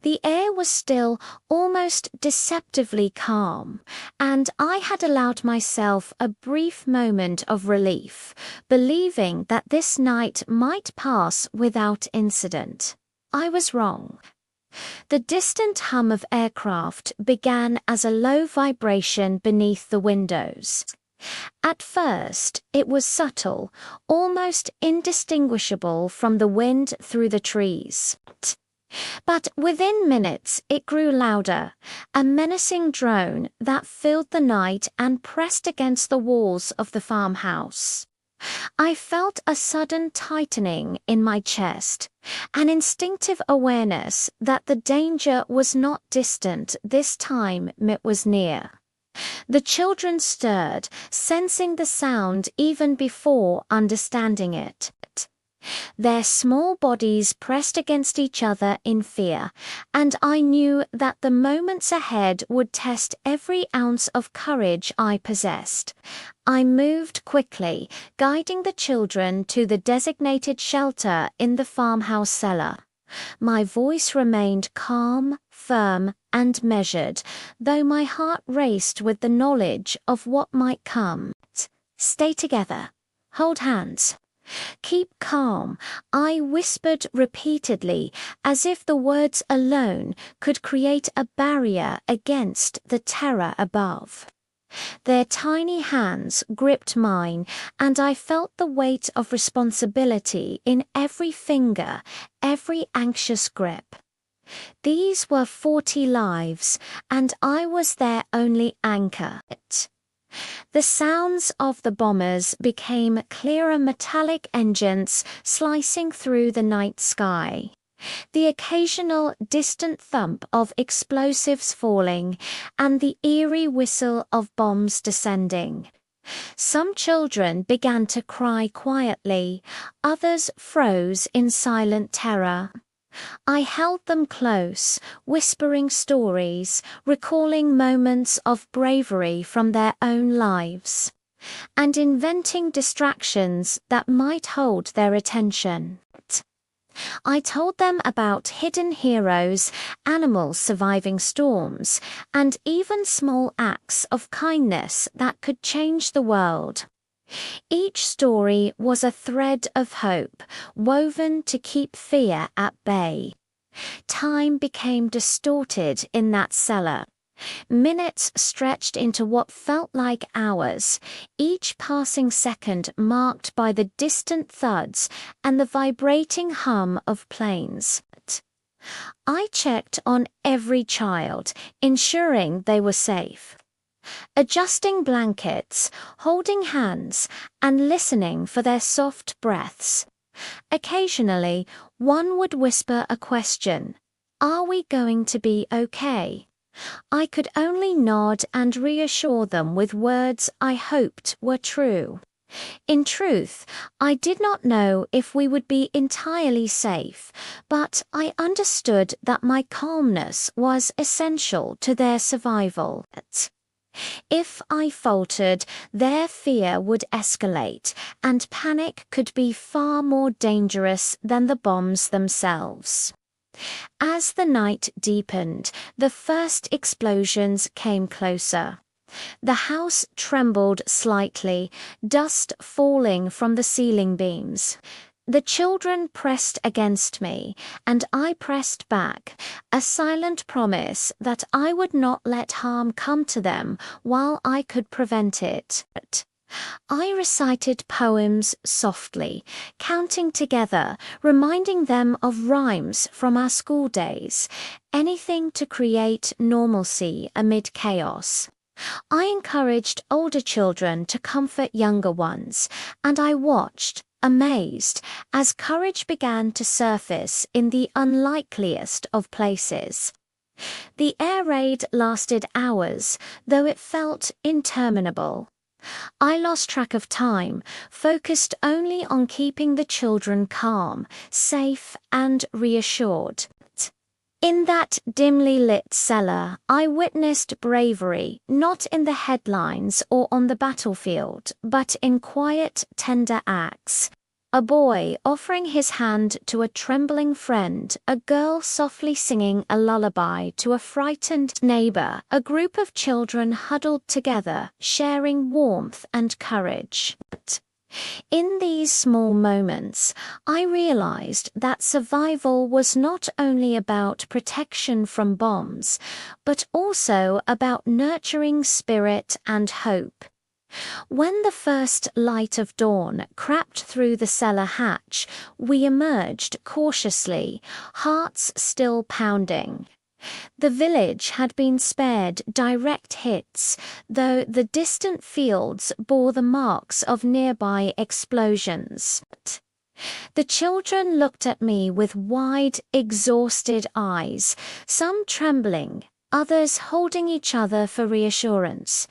The air was still, almost deceptively calm, and I had allowed myself a brief moment of relief, believing that this night might pass without incident. I was wrong. The distant hum of aircraft began as a low vibration beneath the windows. At first, it was subtle, almost indistinguishable from the wind through the trees. But within minutes it grew louder, a menacing drone that filled the night and pressed against the walls of the farmhouse. I felt a sudden tightening in my chest, an instinctive awareness that the danger was not distant, this time it was near. The children stirred, sensing the sound even before understanding it. Their small bodies pressed against each other in fear, and I knew that the moments ahead would test every ounce of courage I possessed. I moved quickly, guiding the children to the designated shelter in the farmhouse cellar. My voice remained calm, firm, and measured, though my heart raced with the knowledge of what might come. Stay together. Hold hands. Keep calm, I whispered repeatedly, as if the words alone could create a barrier against the terror above. Their tiny hands gripped mine, and I felt the weight of responsibility in every finger, every anxious grip. These were 40 lives, and I was their only anchor. The sounds of the bombers became clearer metallic engines slicing through the night sky. The occasional distant thump of explosives falling, and the eerie whistle of bombs descending. Some children began to cry quietly, others froze in silent terror. I held them close, whispering stories, recalling moments of bravery from their own lives, and inventing distractions that might hold their attention. I told them about hidden heroes, animals surviving storms, and even small acts of kindness that could change the world. Each story was a thread of hope, woven to keep fear at bay. Time became distorted in that cellar. Minutes stretched into what felt like hours, each passing second marked by the distant thuds and the vibrating hum of planes. I checked on every child, ensuring they were safe. Adjusting blankets, holding hands, and listening for their soft breaths. Occasionally, one would whisper a question, "Are we going to be okay?" I could only nod and reassure them with words I hoped were true. In truth, I did not know if we would be entirely safe, but I understood that my calmness was essential to their survival. If I faltered, their fear would escalate, and panic could be far more dangerous than the bombs themselves. As the night deepened, the first explosions came closer. The house trembled slightly, dust falling from the ceiling beams. The children pressed against me, and I pressed back, a silent promise that I would not let harm come to them while I could prevent it. I recited poems softly, counting together, reminding them of rhymes from our school days, anything to create normalcy amid chaos. I encouraged older children to comfort younger ones, and I watched, amazed, as courage began to surface in the unlikeliest of places. The air raid lasted hours, though it felt interminable. I lost track of time, focused only on keeping the children calm, safe, and reassured. In that dimly lit cellar, I witnessed bravery, not in the headlines or on the battlefield, but in quiet, tender acts. A boy offering his hand to a trembling friend, a girl softly singing a lullaby to a frightened neighbor, a group of children huddled together, sharing warmth and courage. In these small moments, I realized that survival was not only about protection from bombs, but also about nurturing spirit and hope. When the first light of dawn crept through the cellar hatch, we emerged cautiously, hearts still pounding. The village had been spared direct hits, though the distant fields bore the marks of nearby explosions. The children looked at me with wide, exhausted eyes, some trembling, others holding each other for reassurance.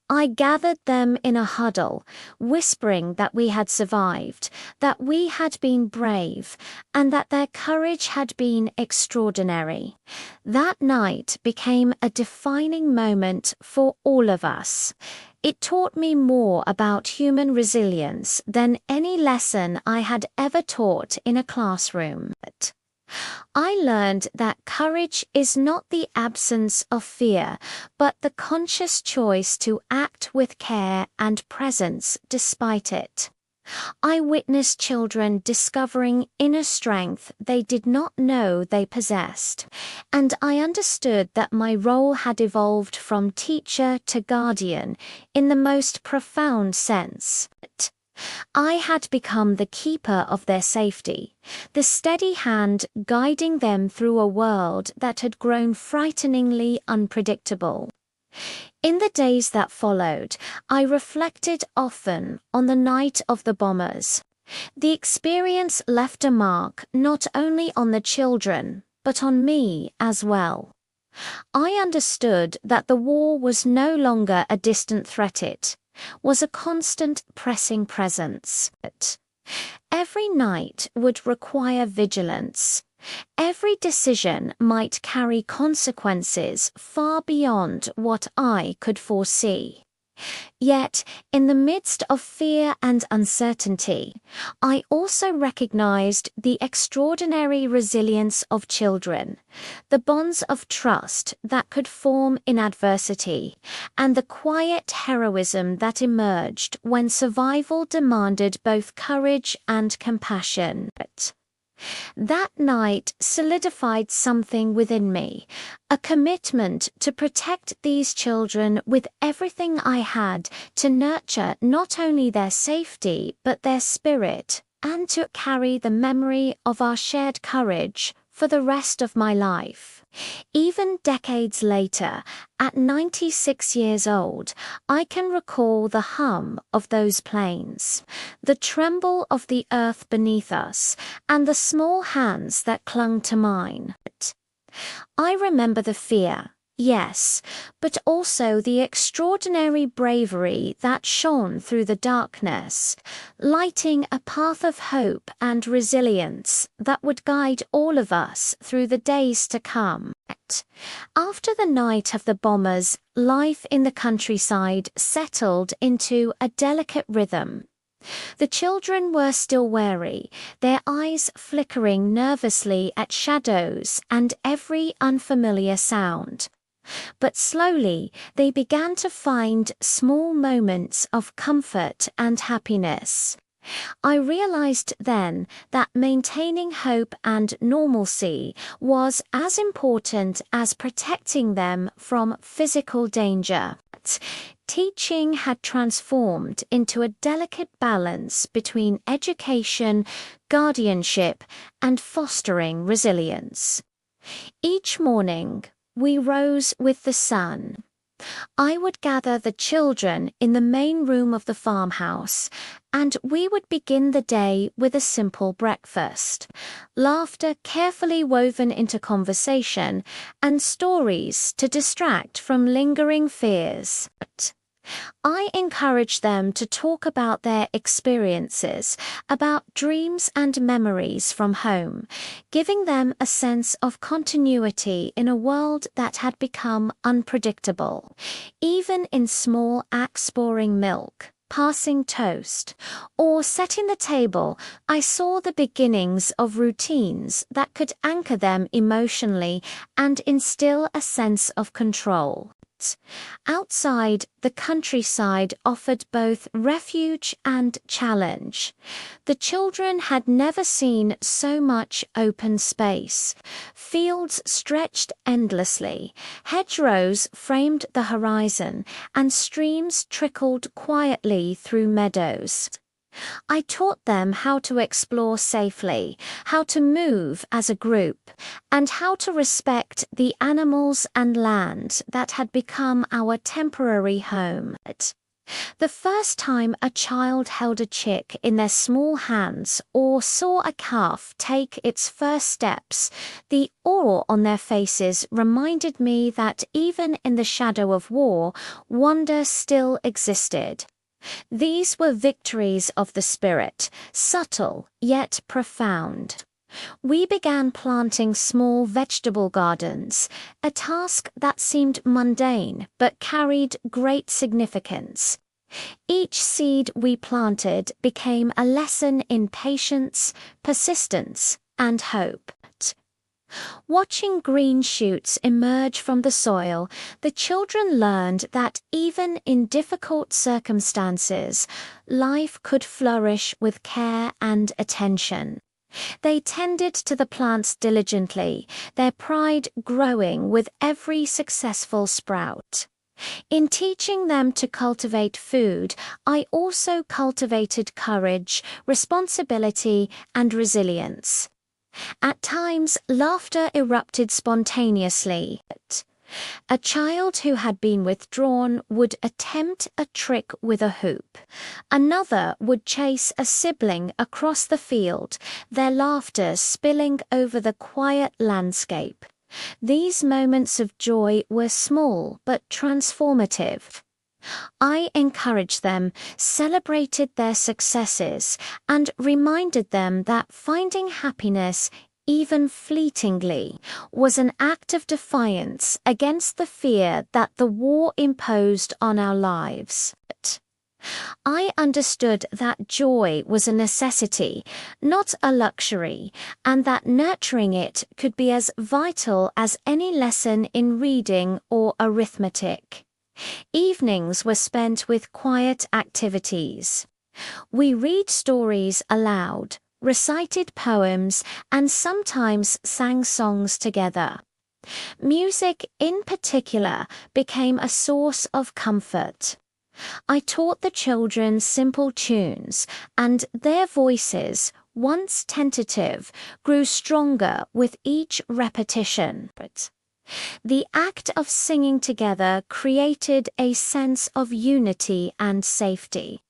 I gathered them in a huddle, whispering that we had survived, that we had been brave, and that their courage had been extraordinary. That night became a defining moment for all of us. It taught me more about human resilience than any lesson I had ever taught in a classroom. I learned that courage is not the absence of fear, but the conscious choice to act with care and presence despite it. I witnessed children discovering inner strength they did not know they possessed, and I understood that my role had evolved from teacher to guardian in the most profound sense. I had become the keeper of their safety, the steady hand guiding them through a world that had grown frighteningly unpredictable. In the days that followed, I reflected often on the night of the bombers. The experience left a mark not only on the children, but on me as well. I understood that the war was no longer a distant threat, it was a constant pressing presence. Every night would require vigilance. Every decision might carry consequences far beyond what I could foresee. Yet, in the midst of fear and uncertainty, I also recognized the extraordinary resilience of children, the bonds of trust that could form in adversity, and the quiet heroism that emerged when survival demanded both courage and compassion. That night solidified something within me, a commitment to protect these children with everything I had, to nurture not only their safety but their spirit, and to carry the memory of our shared courage for the rest of my life. Even decades later, at 96 years old, I can recall the hum of those planes, the tremble of the earth beneath us, and the small hands that clung to mine. I remember the fear, yes, but also the extraordinary bravery that shone through the darkness, lighting a path of hope and resilience that would guide all of us through the days to come. After the night of the bombers, life in the countryside settled into a delicate rhythm. The children were still wary, their eyes flickering nervously at shadows and every unfamiliar sound. But slowly they began to find small moments of comfort and happiness. I realized then that maintaining hope and normalcy was as important as protecting them from physical danger. Teaching had transformed into a delicate balance between education, guardianship, and fostering resilience. Each morning, we rose with the sun. I would gather the children in the main room of the farmhouse, and we would begin the day with a simple breakfast, laughter carefully woven into conversation, and stories to distract from lingering fears. I encouraged them to talk about their experiences, about dreams and memories from home, giving them a sense of continuity in a world that had become unpredictable. Even in small acts, pouring milk, passing toast, or setting the table, I saw the beginnings of routines that could anchor them emotionally and instill a sense of control. Outside, the countryside offered both refuge and challenge. The children had never seen so much open space. Fields stretched endlessly, hedgerows framed the horizon, and streams trickled quietly through meadows. I taught them how to explore safely, how to move as a group, and how to respect the animals and land that had become our temporary home. The first time a child held a chick in their small hands or saw a calf take its first steps, the awe on their faces reminded me that even in the shadow of war, wonder still existed. These were victories of the spirit, subtle yet profound. We began planting small vegetable gardens, a task that seemed mundane but carried great significance. Each seed we planted became a lesson in patience, persistence, and hope. Watching green shoots emerge from the soil, the children learned that even in difficult circumstances, life could flourish with care and attention. They tended to the plants diligently, their pride growing with every successful sprout. In teaching them to cultivate food, I also cultivated courage, responsibility, and resilience. At times, laughter erupted spontaneously. A child who had been withdrawn would attempt a trick with a hoop. Another would chase a sibling across the field, their laughter spilling over the quiet landscape. These moments of joy were small but transformative. I encouraged them, celebrated their successes, and reminded them that finding happiness, even fleetingly, was an act of defiance against the fear that the war imposed on our lives. I understood that joy was a necessity, not a luxury, and that nurturing it could be as vital as any lesson in reading or arithmetic. Evenings were spent with quiet activities. We read stories aloud, recited poems, and sometimes sang songs together. Music, in particular, became a source of comfort. I taught the children simple tunes, and their voices, once tentative, grew stronger with each repetition. The act of singing together created a sense of unity and safety.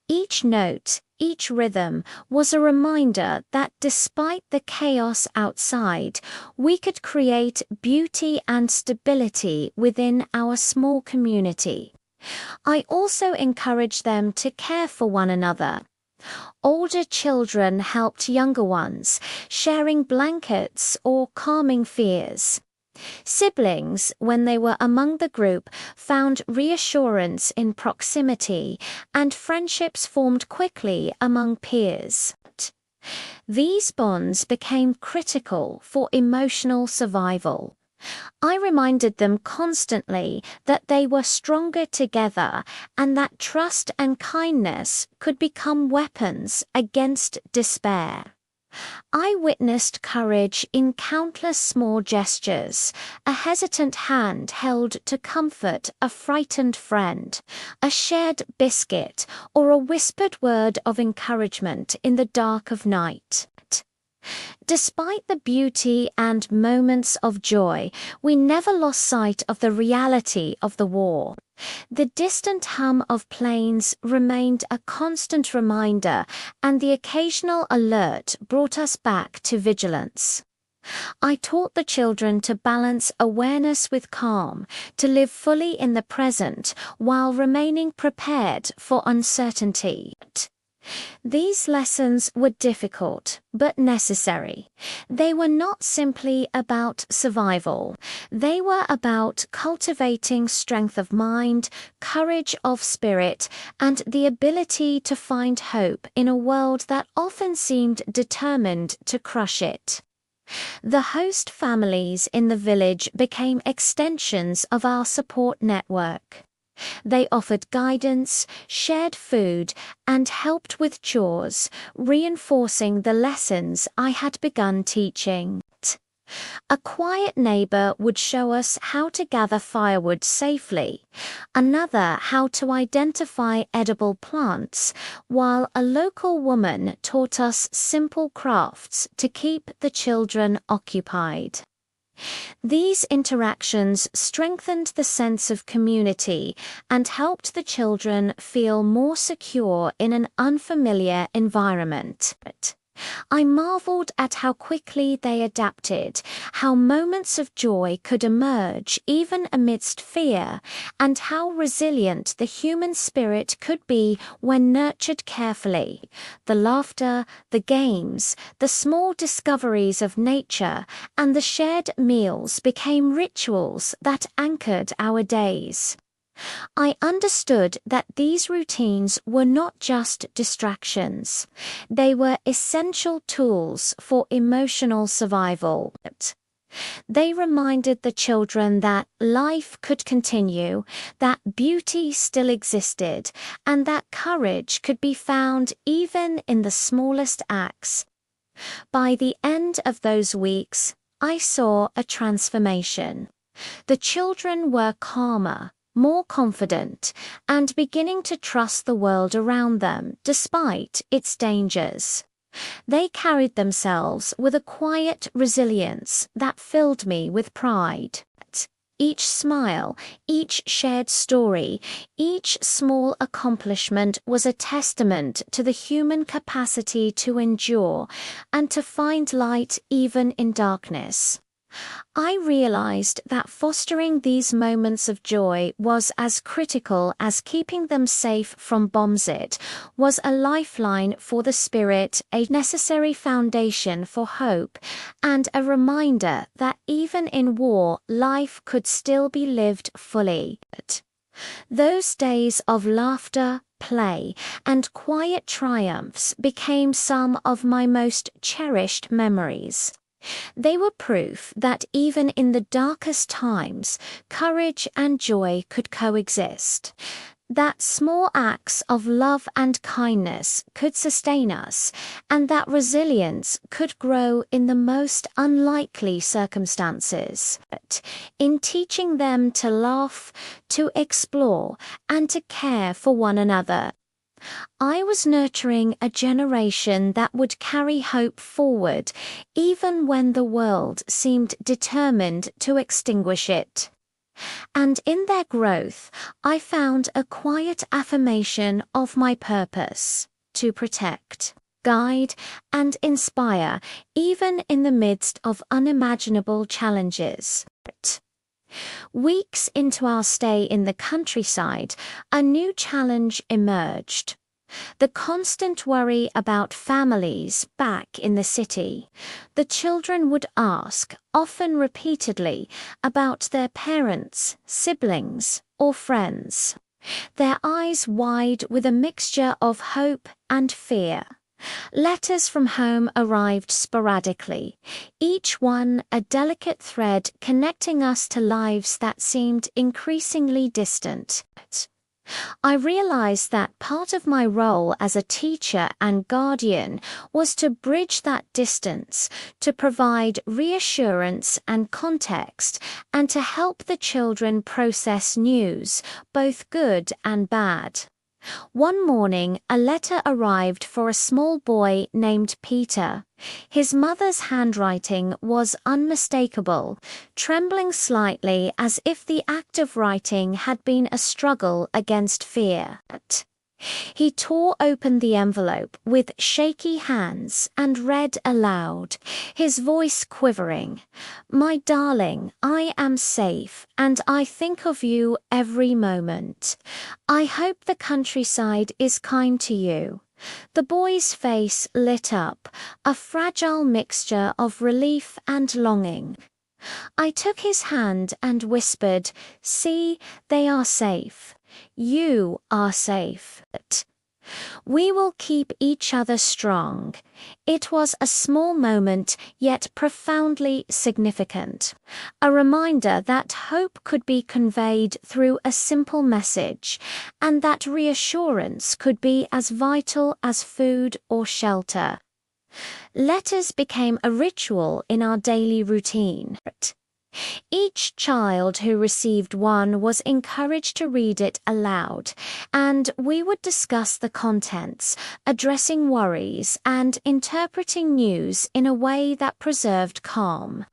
Each note, each rhythm was a reminder that despite the chaos outside, we could create beauty and stability within our small community. I also encouraged them to care for one another. Older children helped younger ones, sharing blankets or calming fears. Siblings, when they were among the group, found reassurance in proximity, and friendships formed quickly among peers. These bonds became critical for emotional survival. I reminded them constantly that they were stronger together and that trust and kindness could become weapons against despair. I witnessed courage in countless small gestures, a hesitant hand held to comfort a frightened friend, a shared biscuit, or a whispered word of encouragement in the dark of night. Despite the beauty and moments of joy, we never lost sight of the reality of the war. The distant hum of planes remained a constant reminder, and the occasional alert brought us back to vigilance. I taught the children to balance awareness with calm, to live fully in the present while remaining prepared for uncertainty. These lessons were difficult, but necessary. They were not simply about survival. They were about cultivating strength of mind, courage of spirit, and the ability to find hope in a world that often seemed determined to crush it. The host families in the village became extensions of our support network. They offered guidance, shared food, and helped with chores, reinforcing the lessons I had begun teaching. A quiet neighbor would show us how to gather firewood safely, another how to identify edible plants, while a local woman taught us simple crafts to keep the children occupied. These interactions strengthened the sense of community and helped the children feel more secure in an unfamiliar environment. I marveled at how quickly they adapted, how moments of joy could emerge even amidst fear, and how resilient the human spirit could be when nurtured carefully. The laughter, the games, the small discoveries of nature, and the shared meals became rituals that anchored our days. I understood that these routines were not just distractions. They were essential tools for emotional survival. They reminded the children that life could continue, that beauty still existed, and that courage could be found even in the smallest acts. By the end of those weeks, I saw a transformation. The children were calmer, more confident, and beginning to trust the world around them despite its dangers. They carried themselves with a quiet resilience that filled me with pride. Each smile, each shared story, each small accomplishment was a testament to the human capacity to endure and to find light even in darkness. I realized that fostering these moments of joy was as critical as keeping them safe from bombs. It was a lifeline for the spirit, a necessary foundation for hope, and a reminder that even in war, life could still be lived fully. Those days of laughter, play, and quiet triumphs became some of my most cherished memories. They were proof that even in the darkest times, courage and joy could coexist. That small acts of love and kindness could sustain us, and that resilience could grow in the most unlikely circumstances. In teaching them to laugh, to explore, and to care for one another, I was nurturing a generation that would carry hope forward, even when the world seemed determined to extinguish it. And in their growth, I found a quiet affirmation of my purpose: to protect, guide, and inspire, even in the midst of unimaginable challenges. Weeks into our stay in the countryside, a new challenge emerged. The constant worry about families back in the city. The children would ask, often repeatedly, about their parents, siblings, or friends. Their eyes wide with a mixture of hope and fear. Letters from home arrived sporadically, each one a delicate thread connecting us to lives that seemed increasingly distant. I realized that part of my role as a teacher and guardian was to bridge that distance, to provide reassurance and context, and to help the children process news, both good and bad. One morning, a letter arrived for a small boy named Peter. His mother's handwriting was unmistakable, trembling slightly as if the act of writing had been a struggle against fear. He tore open the envelope with shaky hands and read aloud, his voice quivering. "My darling, I am safe, and I think of you every moment. I hope the countryside is kind to you." The boy's face lit up, a fragile mixture of relief and longing. I took his hand and whispered, "See, they are safe. You are safe. We will keep each other strong." It was a small moment, yet profoundly significant. A reminder that hope could be conveyed through a simple message, and that reassurance could be as vital as food or shelter. Letters became a ritual in our daily routine. Each child who received one was encouraged to read it aloud, and we would discuss the contents, addressing worries and interpreting news in a way that preserved calm.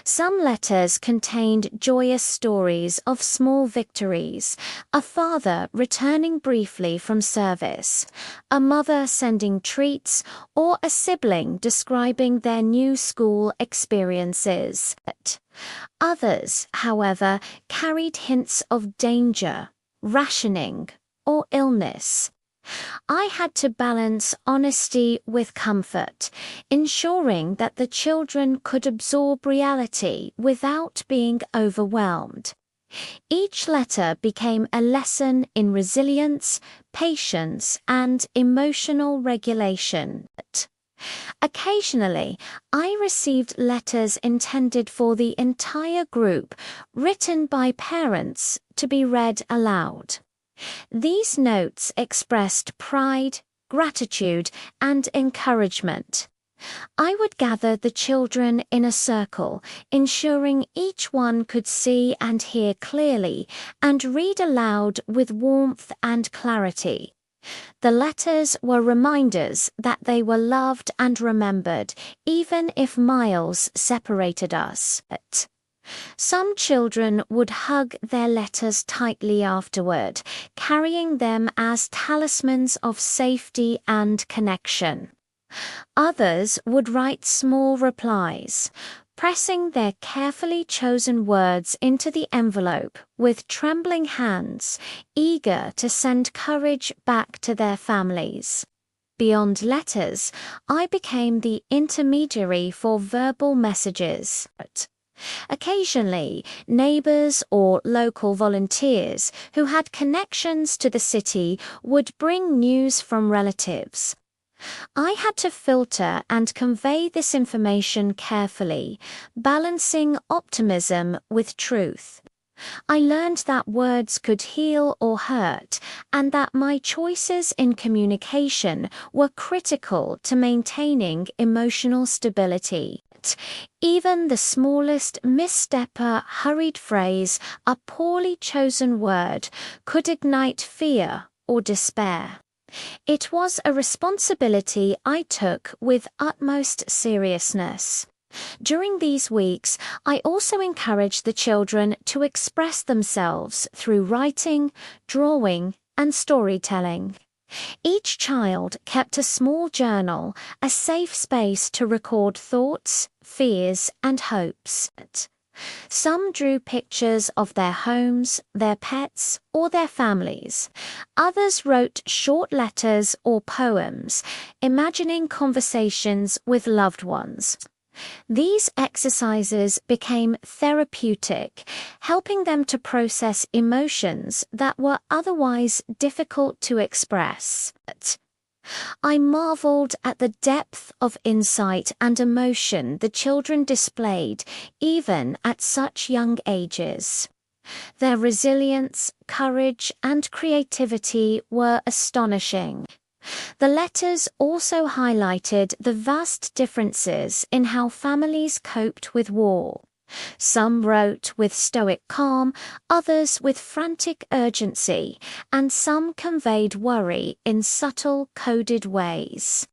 Some letters contained joyous stories of small victories, a father returning briefly from service, a mother sending treats, or a sibling describing their new school experiences. Others, however, carried hints of danger, rationing, or illness. I had to balance honesty with comfort, ensuring that the children could absorb reality without being overwhelmed. Each letter became a lesson in resilience, patience, and emotional regulation. Occasionally, I received letters intended for the entire group, written by parents, to be read aloud. These notes expressed pride, gratitude, and encouragement. I would gather the children in a circle, ensuring each one could see and hear clearly, and read aloud with warmth and clarity. The letters were reminders that they were loved and remembered, even if miles separated us. Some children would hug their letters tightly afterward, carrying them as talismans of safety and connection. Others would write small replies, pressing their carefully chosen words into the envelope with trembling hands, eager to send courage back to their families. Beyond letters, I became the intermediary for verbal messages. Occasionally, neighbors or local volunteers who had connections to the city would bring news from relatives. I had to filter and convey this information carefully, balancing optimism with truth. I learned that words could heal or hurt, and that my choices in communication were critical to maintaining emotional stability. Even the smallest misstep, a hurried phrase, a poorly chosen word, could ignite fear or despair. It was a responsibility I took with utmost seriousness. During these weeks, I also encouraged the children to express themselves through writing, drawing, and storytelling. Each child kept a small journal, a safe space to record thoughts, fears, and hopes. Some drew pictures of their homes, their pets, or their families. Others wrote short letters or poems, imagining conversations with loved ones. These exercises became therapeutic, helping them to process emotions that were otherwise difficult to express. I marveled at the depth of insight and emotion the children displayed, even at such young ages. Their resilience, courage, and creativity were astonishing. The letters also highlighted the vast differences in how families coped with war. Some wrote with stoic calm, others with frantic urgency, and some conveyed worry in subtle, coded ways.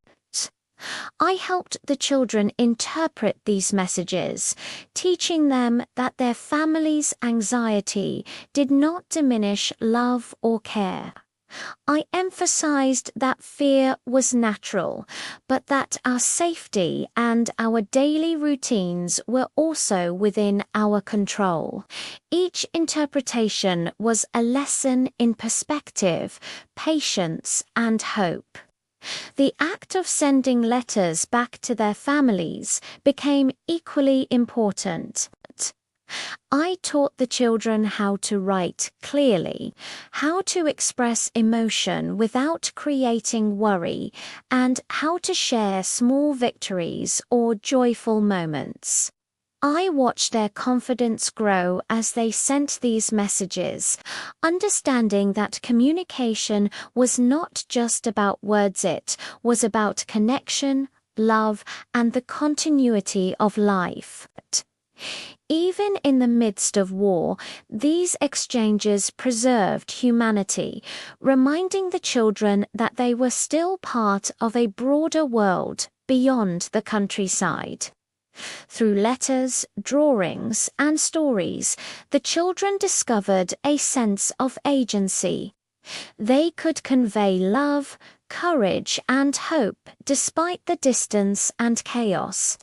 I helped the children interpret these messages, teaching them that their family's anxiety did not diminish love or care. I emphasized that fear was natural, but that our safety and our daily routines were also within our control. Each interpretation was a lesson in perspective, patience, and hope. The act of sending letters back to their families became equally important. I taught the children how to write clearly, how to express emotion without creating worry, and how to share small victories or joyful moments. I watched their confidence grow as they sent these messages, understanding that communication was not just about words, it was about connection, love, and the continuity of life. Even in the midst of war, these exchanges preserved humanity, reminding the children that they were still part of a broader world beyond the countryside. Through letters, drawings, and stories, the children discovered a sense of agency. They could convey love, courage, and hope despite the distance and chaos.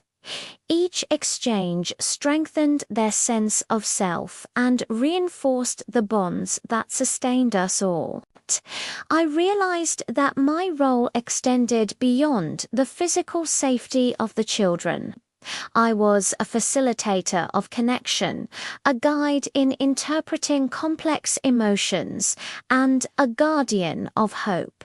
Each exchange strengthened their sense of self and reinforced the bonds that sustained us all. I realized that my role extended beyond the physical safety of the children. I was a facilitator of connection, a guide in interpreting complex emotions, and a guardian of hope.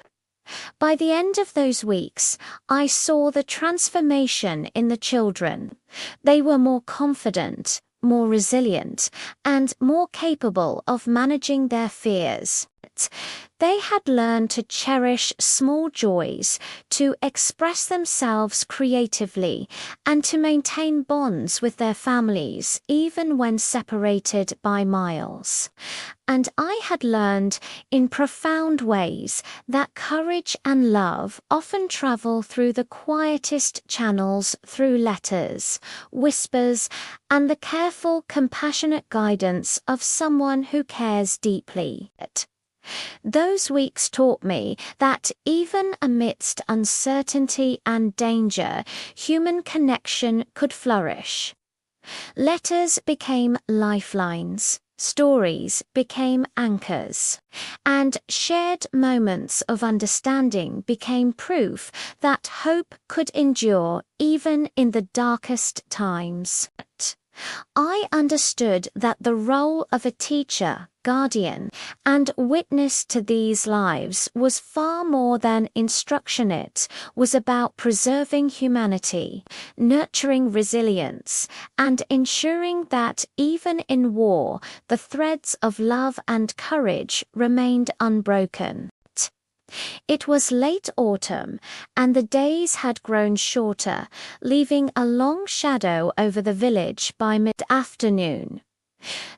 By the end of those weeks, I saw the transformation in the children. They were more confident, more resilient, and more capable of managing their fears. They had learned to cherish small joys, to express themselves creatively, and to maintain bonds with their families even when separated by miles. And I had learned in profound ways that courage and love often travel through the quietest channels, through letters, whispers, and the careful, compassionate guidance of someone who cares deeply. Those weeks taught me that even amidst uncertainty and danger, human connection could flourish. Letters became lifelines, stories became anchors, and shared moments of understanding became proof that hope could endure even in the darkest times. I understood that the role of a teacher, guardian, and witness to these lives was far more than instruction. It was about preserving humanity, nurturing resilience, and ensuring that even in war, the threads of love and courage remained unbroken. It was late autumn, and the days had grown shorter, leaving a long shadow over the village by mid-afternoon.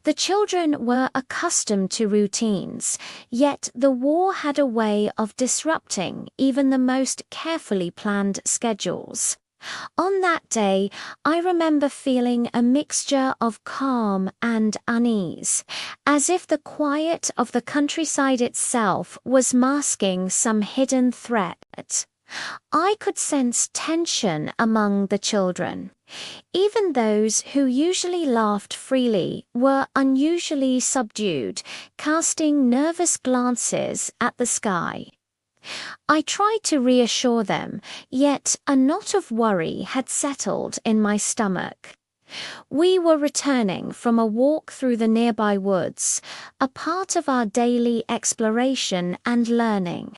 The children were accustomed to routines, yet the war had a way of disrupting even the most carefully planned schedules. On that day, I remember feeling a mixture of calm and unease, as if the quiet of the countryside itself was masking some hidden threat. I could sense tension among the children. Even those who usually laughed freely were unusually subdued, casting nervous glances at the sky. I tried to reassure them, yet a knot of worry had settled in my stomach. We were returning from a walk through the nearby woods, a part of our daily exploration and learning.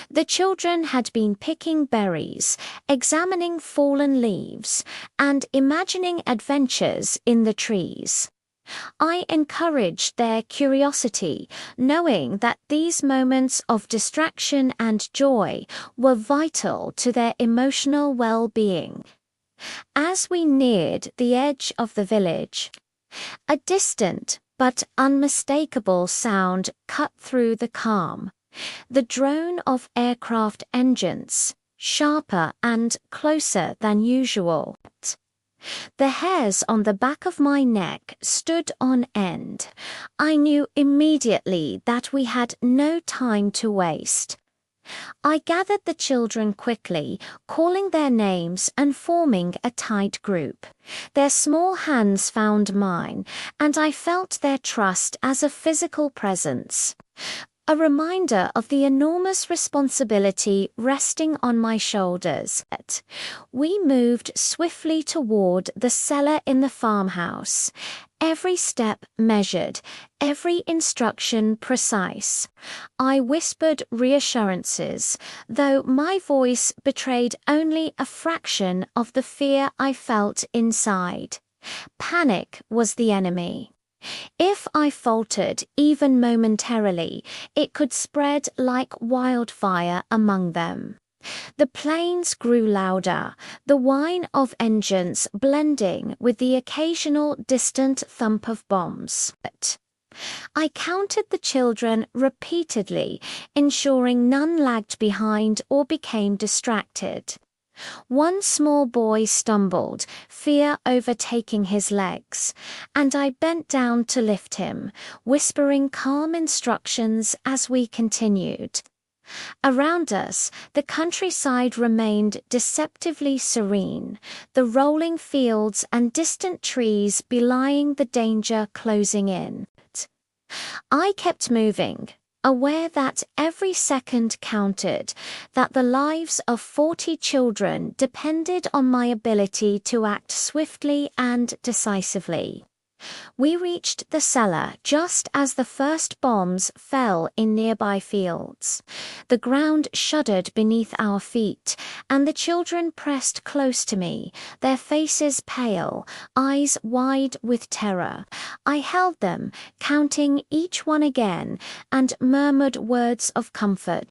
The children had been picking berries, examining fallen leaves, and imagining adventures in the trees. I encouraged their curiosity, knowing that these moments of distraction and joy were vital to their emotional well-being. As we neared the edge of the village, a distant but unmistakable sound cut through the calm. The drone of aircraft engines, sharper and closer than usual. The hairs on the back of my neck stood on end. I knew immediately that we had no time to waste. I gathered the children quickly, calling their names and forming a tight group. Their small hands found mine, and I felt their trust as a physical presence. A reminder of the enormous responsibility resting on my shoulders. We moved swiftly toward the cellar in the farmhouse, every step measured, every instruction precise. I whispered reassurances, though my voice betrayed only a fraction of the fear I felt inside. Panic was the enemy. If I faltered even momentarily, it could spread like wildfire among them. The planes grew louder, the whine of engines blending with the occasional distant thump of bombs. I counted the children repeatedly, ensuring none lagged behind or became distracted. One small boy stumbled, fear overtaking his legs, and I bent down to lift him, whispering calm instructions as we continued. Around us, the countryside remained deceptively serene, the rolling fields and distant trees belying the danger closing in. I kept moving, aware that every second counted, that the lives of 40 children depended on my ability to act swiftly and decisively. We reached the cellar just as the first bombs fell in nearby fields. The ground shuddered beneath our feet, and the children pressed close to me, their faces pale, eyes wide with terror. I held them, counting each one again, and murmured words of comfort.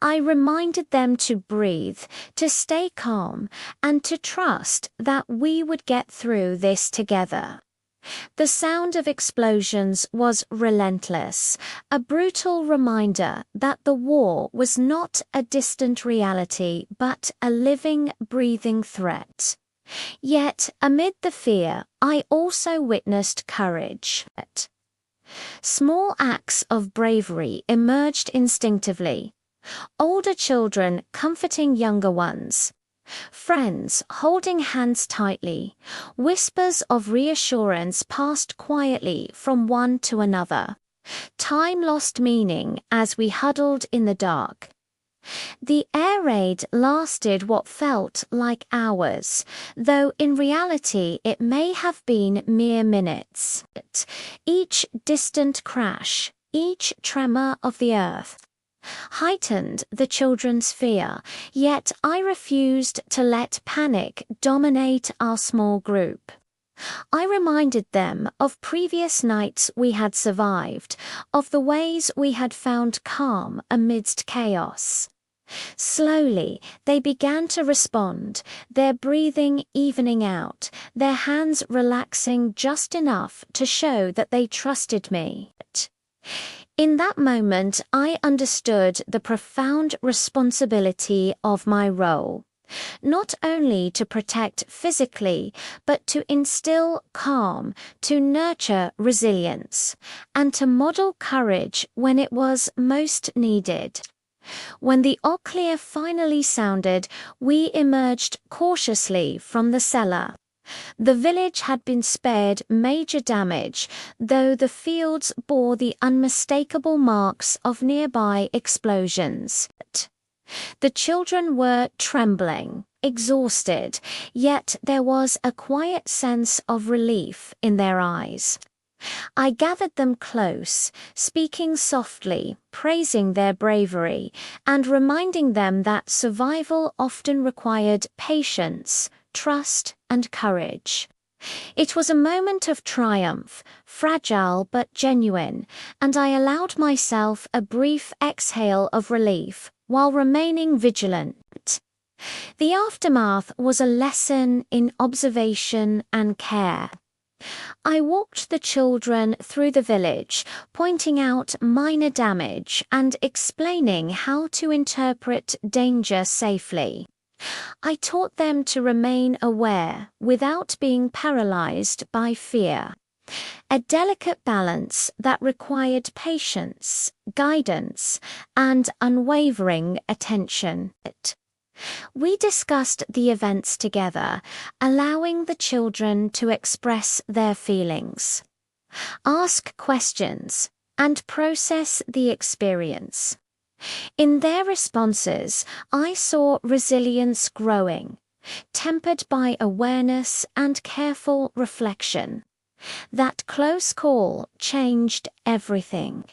I reminded them to breathe, to stay calm, and to trust that we would get through this together. The sound of explosions was relentless, a brutal reminder that the war was not a distant reality but a living, breathing threat. Yet, amid the fear, I also witnessed courage. Small acts of bravery emerged instinctively. Older children comforting younger ones. Friends holding hands tightly. Whispers of reassurance passed quietly from one to another. Time lost meaning as we huddled in the dark. The air raid lasted what felt like hours, though in reality it may have been mere minutes. Each distant crash, each tremor of the earth, heightened the children's fear, yet I refused to let panic dominate our small group. I reminded them of previous nights we had survived, of the ways we had found calm amidst chaos. Slowly, they began to respond, their breathing evening out, their hands relaxing just enough to show that they trusted me. In that moment, I understood the profound responsibility of my role, not only to protect physically, but to instill calm, to nurture resilience, and to model courage when it was most needed. When the all clear finally sounded, we emerged cautiously from the cellar. The village had been spared major damage, though the fields bore the unmistakable marks of nearby explosions. The children were trembling, exhausted, yet there was a quiet sense of relief in their eyes. I gathered them close, speaking softly, praising their bravery, and reminding them that survival often required patience, trust, and courage. It was a moment of triumph, fragile but genuine, and I allowed myself a brief exhale of relief while remaining vigilant. The aftermath was a lesson in observation and care. I walked the children through the village, pointing out minor damage and explaining how to interpret danger safely. I taught them to remain aware without being paralyzed by fear. A delicate balance that required patience, guidance, and unwavering attention. We discussed the events together, allowing the children to express their feelings, ask questions, and process the experience. In their responses, I saw resilience growing, tempered by awareness and careful reflection. That close call changed everything.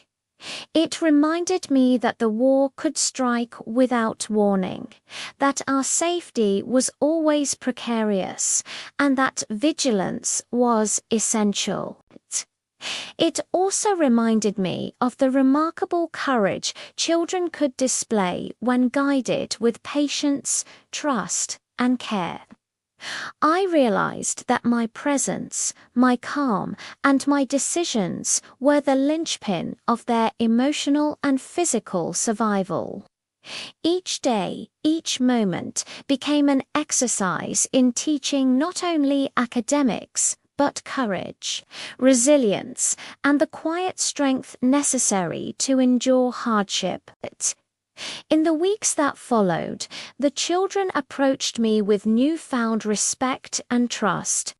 It reminded me that the war could strike without warning, that our safety was always precarious, and that vigilance was essential. It also reminded me of the remarkable courage children could display when guided with patience, trust, and care. I realized that my presence, my calm, and my decisions were the linchpin of their emotional and physical survival. Each day, each moment became an exercise in teaching not only academics, but courage, resilience, and the quiet strength necessary to endure hardship. In the weeks that followed, the children approached me with newfound respect and trust.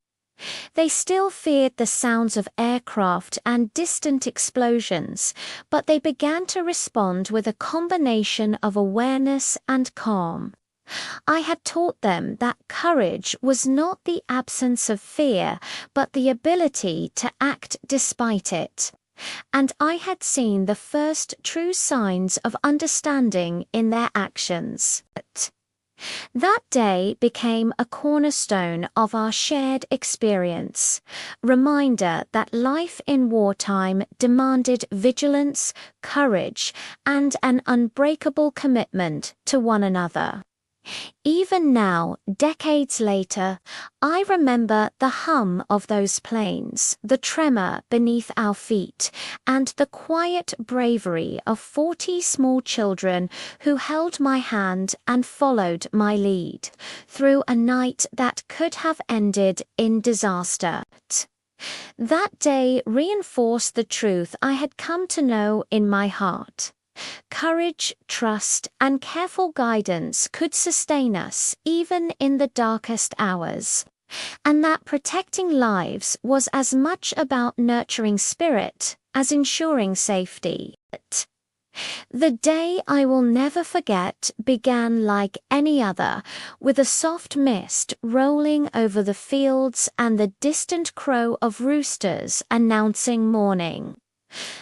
They still feared the sounds of aircraft and distant explosions, but they began to respond with a combination of awareness and calm. I had taught them that courage was not the absence of fear, but the ability to act despite it. And I had seen the first true signs of understanding in their actions. That day became a cornerstone of our shared experience, reminder that life in wartime demanded vigilance, courage, and an unbreakable commitment to one another. Even now, decades later, I remember the hum of those planes, the tremor beneath our feet, and the quiet bravery of 40 small children who held my hand and followed my lead through a night that could have ended in disaster. That day reinforced the truth I had come to know in my heart. Courage, trust, and careful guidance could sustain us even in the darkest hours, and that protecting lives was as much about nurturing spirit as ensuring safety. The day I will never forget began like any other, with a soft mist rolling over the fields and the distant crow of roosters announcing morning.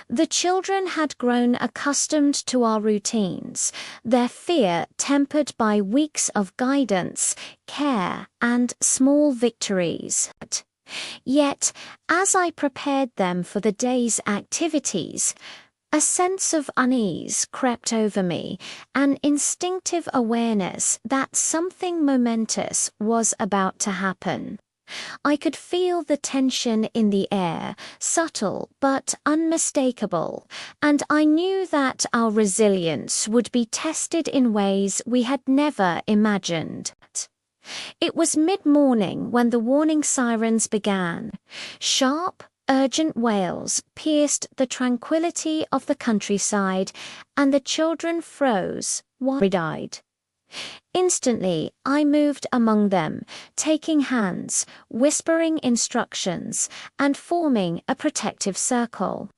The children had grown accustomed to our routines, their fear tempered by weeks of guidance, care, and small victories. Yet, as I prepared them for the day's activities, a sense of unease crept over me, an instinctive awareness that something momentous was about to happen. I could feel the tension in the air, subtle but unmistakable, and I knew that our resilience would be tested in ways we had never imagined. It was mid-morning when the warning sirens began. Sharp, urgent wails pierced the tranquility of the countryside, and the children froze, wide-eyed. Instantly, I moved among them, taking hands, whispering instructions, and forming a protective circle.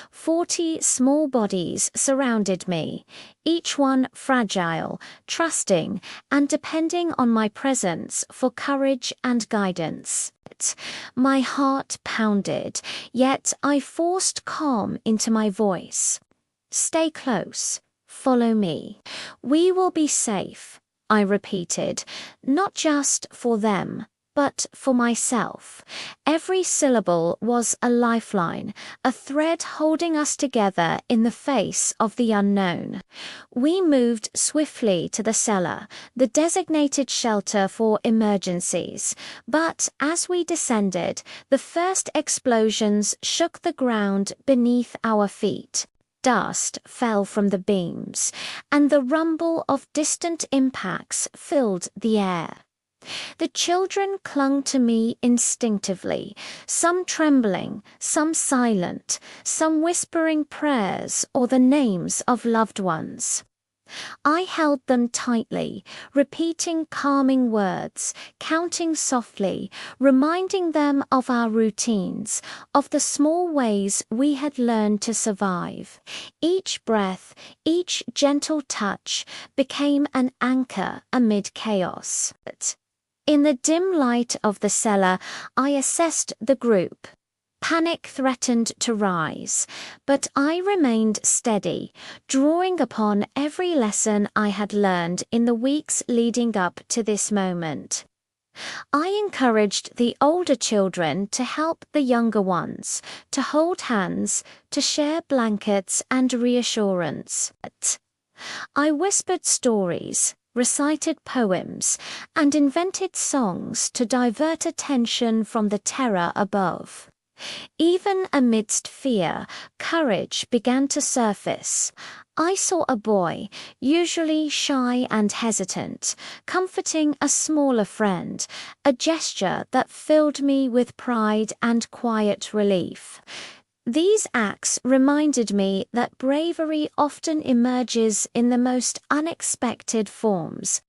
40 small bodies surrounded me, each one fragile, trusting, and depending on my presence for courage and guidance. My heart pounded, yet I forced calm into my voice. "Stay close. Follow me. We will be safe," I repeated, not just for them, but for myself. Every syllable was a lifeline, a thread holding us together in the face of the unknown. We moved swiftly to the cellar, the designated shelter for emergencies, but as we descended, the first explosions shook the ground beneath our feet. Dust fell from the beams, and the rumble of distant impacts filled the air. The children clung to me instinctively, some trembling, some silent, some whispering prayers or the names of loved ones. I held them tightly, repeating calming words, counting softly, reminding them of our routines, of the small ways we had learned to survive. Each breath, each gentle touch became an anchor amid chaos. In the dim light of the cellar, I assessed the group. Panic threatened to rise, but I remained steady, drawing upon every lesson I had learned in the weeks leading up to this moment. I encouraged the older children to help the younger ones, to hold hands, to share blankets and reassurance. I whispered stories, recited poems, and invented songs to divert attention from the terror above. Even amidst fear, courage began to surface. I saw a boy, usually shy and hesitant, comforting a smaller friend, a gesture that filled me with pride and quiet relief. These acts reminded me that bravery often emerges in the most unexpected forms.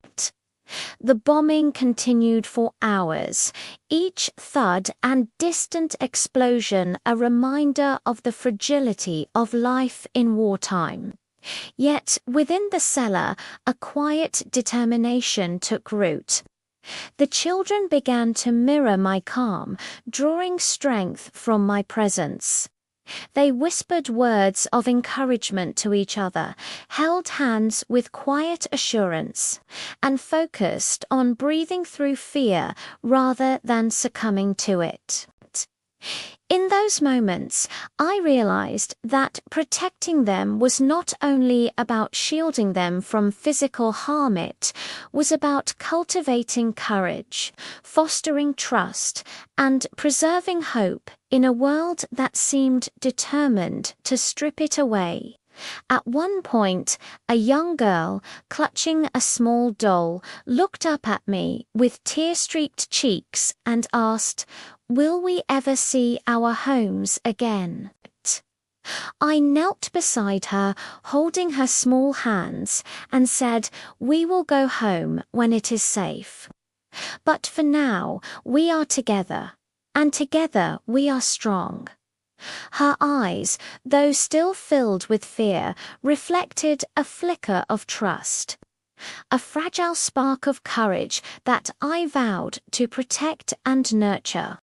The bombing continued for hours, each thud and distant explosion a reminder of the fragility of life in wartime. Yet within the cellar, a quiet determination took root. The children began to mirror my calm, drawing strength from my presence. They whispered words of encouragement to each other, held hands with quiet assurance, and focused on breathing through fear rather than succumbing to it. In those moments, I realized that protecting them was not only about shielding them from physical harm, it was about cultivating courage, fostering trust, and preserving hope in a world that seemed determined to strip it away. At one point, a young girl, clutching a small doll, looked up at me with tear-streaked cheeks and asked, "Will we ever see our homes again?" I knelt beside her, holding her small hands, and said, "We will go home when it is safe. But for now, we are together, and together we are strong." Her eyes, though still filled with fear, reflected a flicker of trust, a fragile spark of courage that I vowed to protect and nurture.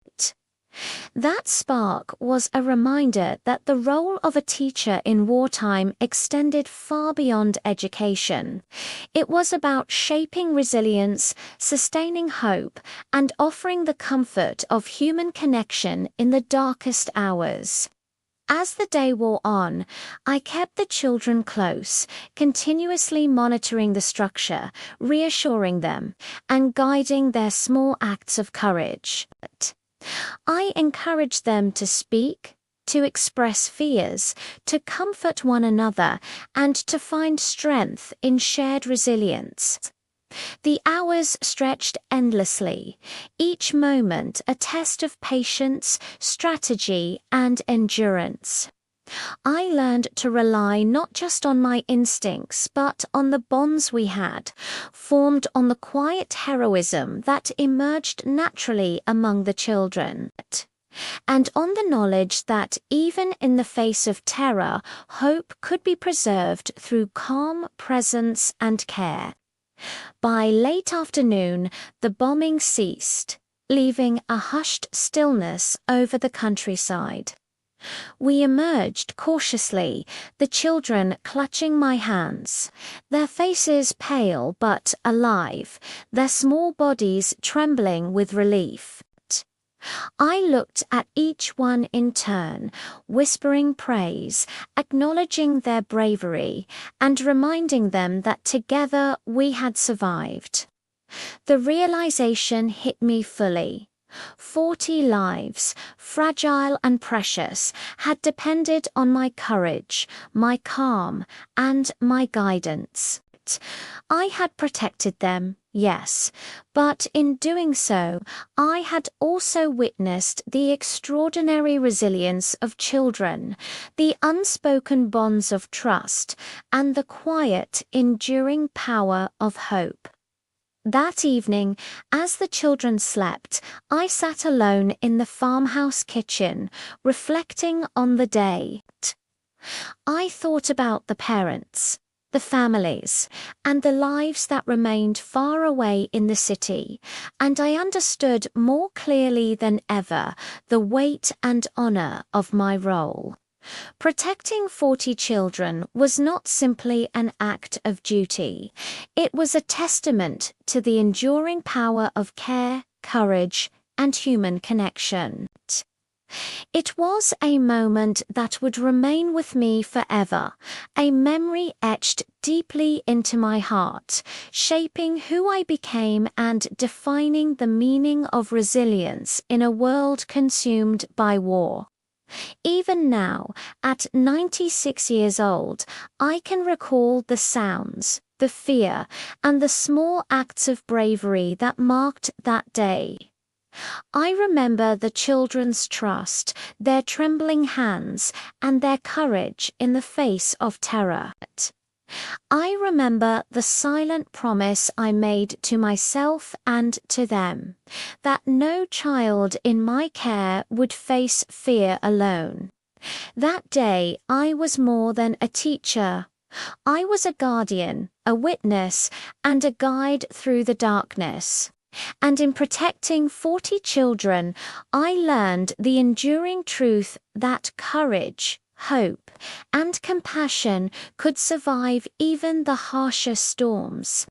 That spark was a reminder that the role of a teacher in wartime extended far beyond education. It was about shaping resilience, sustaining hope, and offering the comfort of human connection in the darkest hours. As the day wore on, I kept the children close, continuously monitoring the structure, reassuring them, and guiding their small acts of courage. I encouraged them to speak, to express fears, to comfort one another, and to find strength in shared resilience. The hours stretched endlessly, each moment a test of patience, strategy, and endurance. I learned to rely not just on my instincts, but on the bonds we had, formed on the quiet heroism that emerged naturally among the children, and on the knowledge that even in the face of terror, hope could be preserved through calm presence and care. By late afternoon, the bombing ceased, leaving a hushed stillness over the countryside. We emerged cautiously, the children clutching my hands, their faces pale but alive, their small bodies trembling with relief. I looked at each one in turn, whispering praise, acknowledging their bravery, and reminding them that together we had survived. The realization hit me fully. 40 lives, fragile and precious, had depended on my courage, my calm, and my guidance. I had protected them, yes, but in doing so, I had also witnessed the extraordinary resilience of children, the unspoken bonds of trust, and the quiet, enduring power of hope. That evening, as the children slept, I sat alone in the farmhouse kitchen, reflecting on the day. I thought about the parents, the families, and the lives that remained far away in the city, and I understood more clearly than ever the weight and honor of my role. Protecting 40 children was not simply an act of duty. It was a testament to the enduring power of care, courage, and human connection. It was a moment that would remain with me forever, a memory etched deeply into my heart, shaping who I became and defining the meaning of resilience in a world consumed by war. Even now, at 96 years old, I can recall the sounds, the fear, and the small acts of bravery that marked that day. I remember the children's trust, their trembling hands, and their courage in the face of terror. I remember the silent promise I made to myself and to them, that no child in my care would face fear alone. That day I was more than a teacher. I was a guardian, a witness, and a guide through the darkness. And in protecting 40 children, I learned the enduring truth that courage, hope, and compassion could survive even the harshest storms.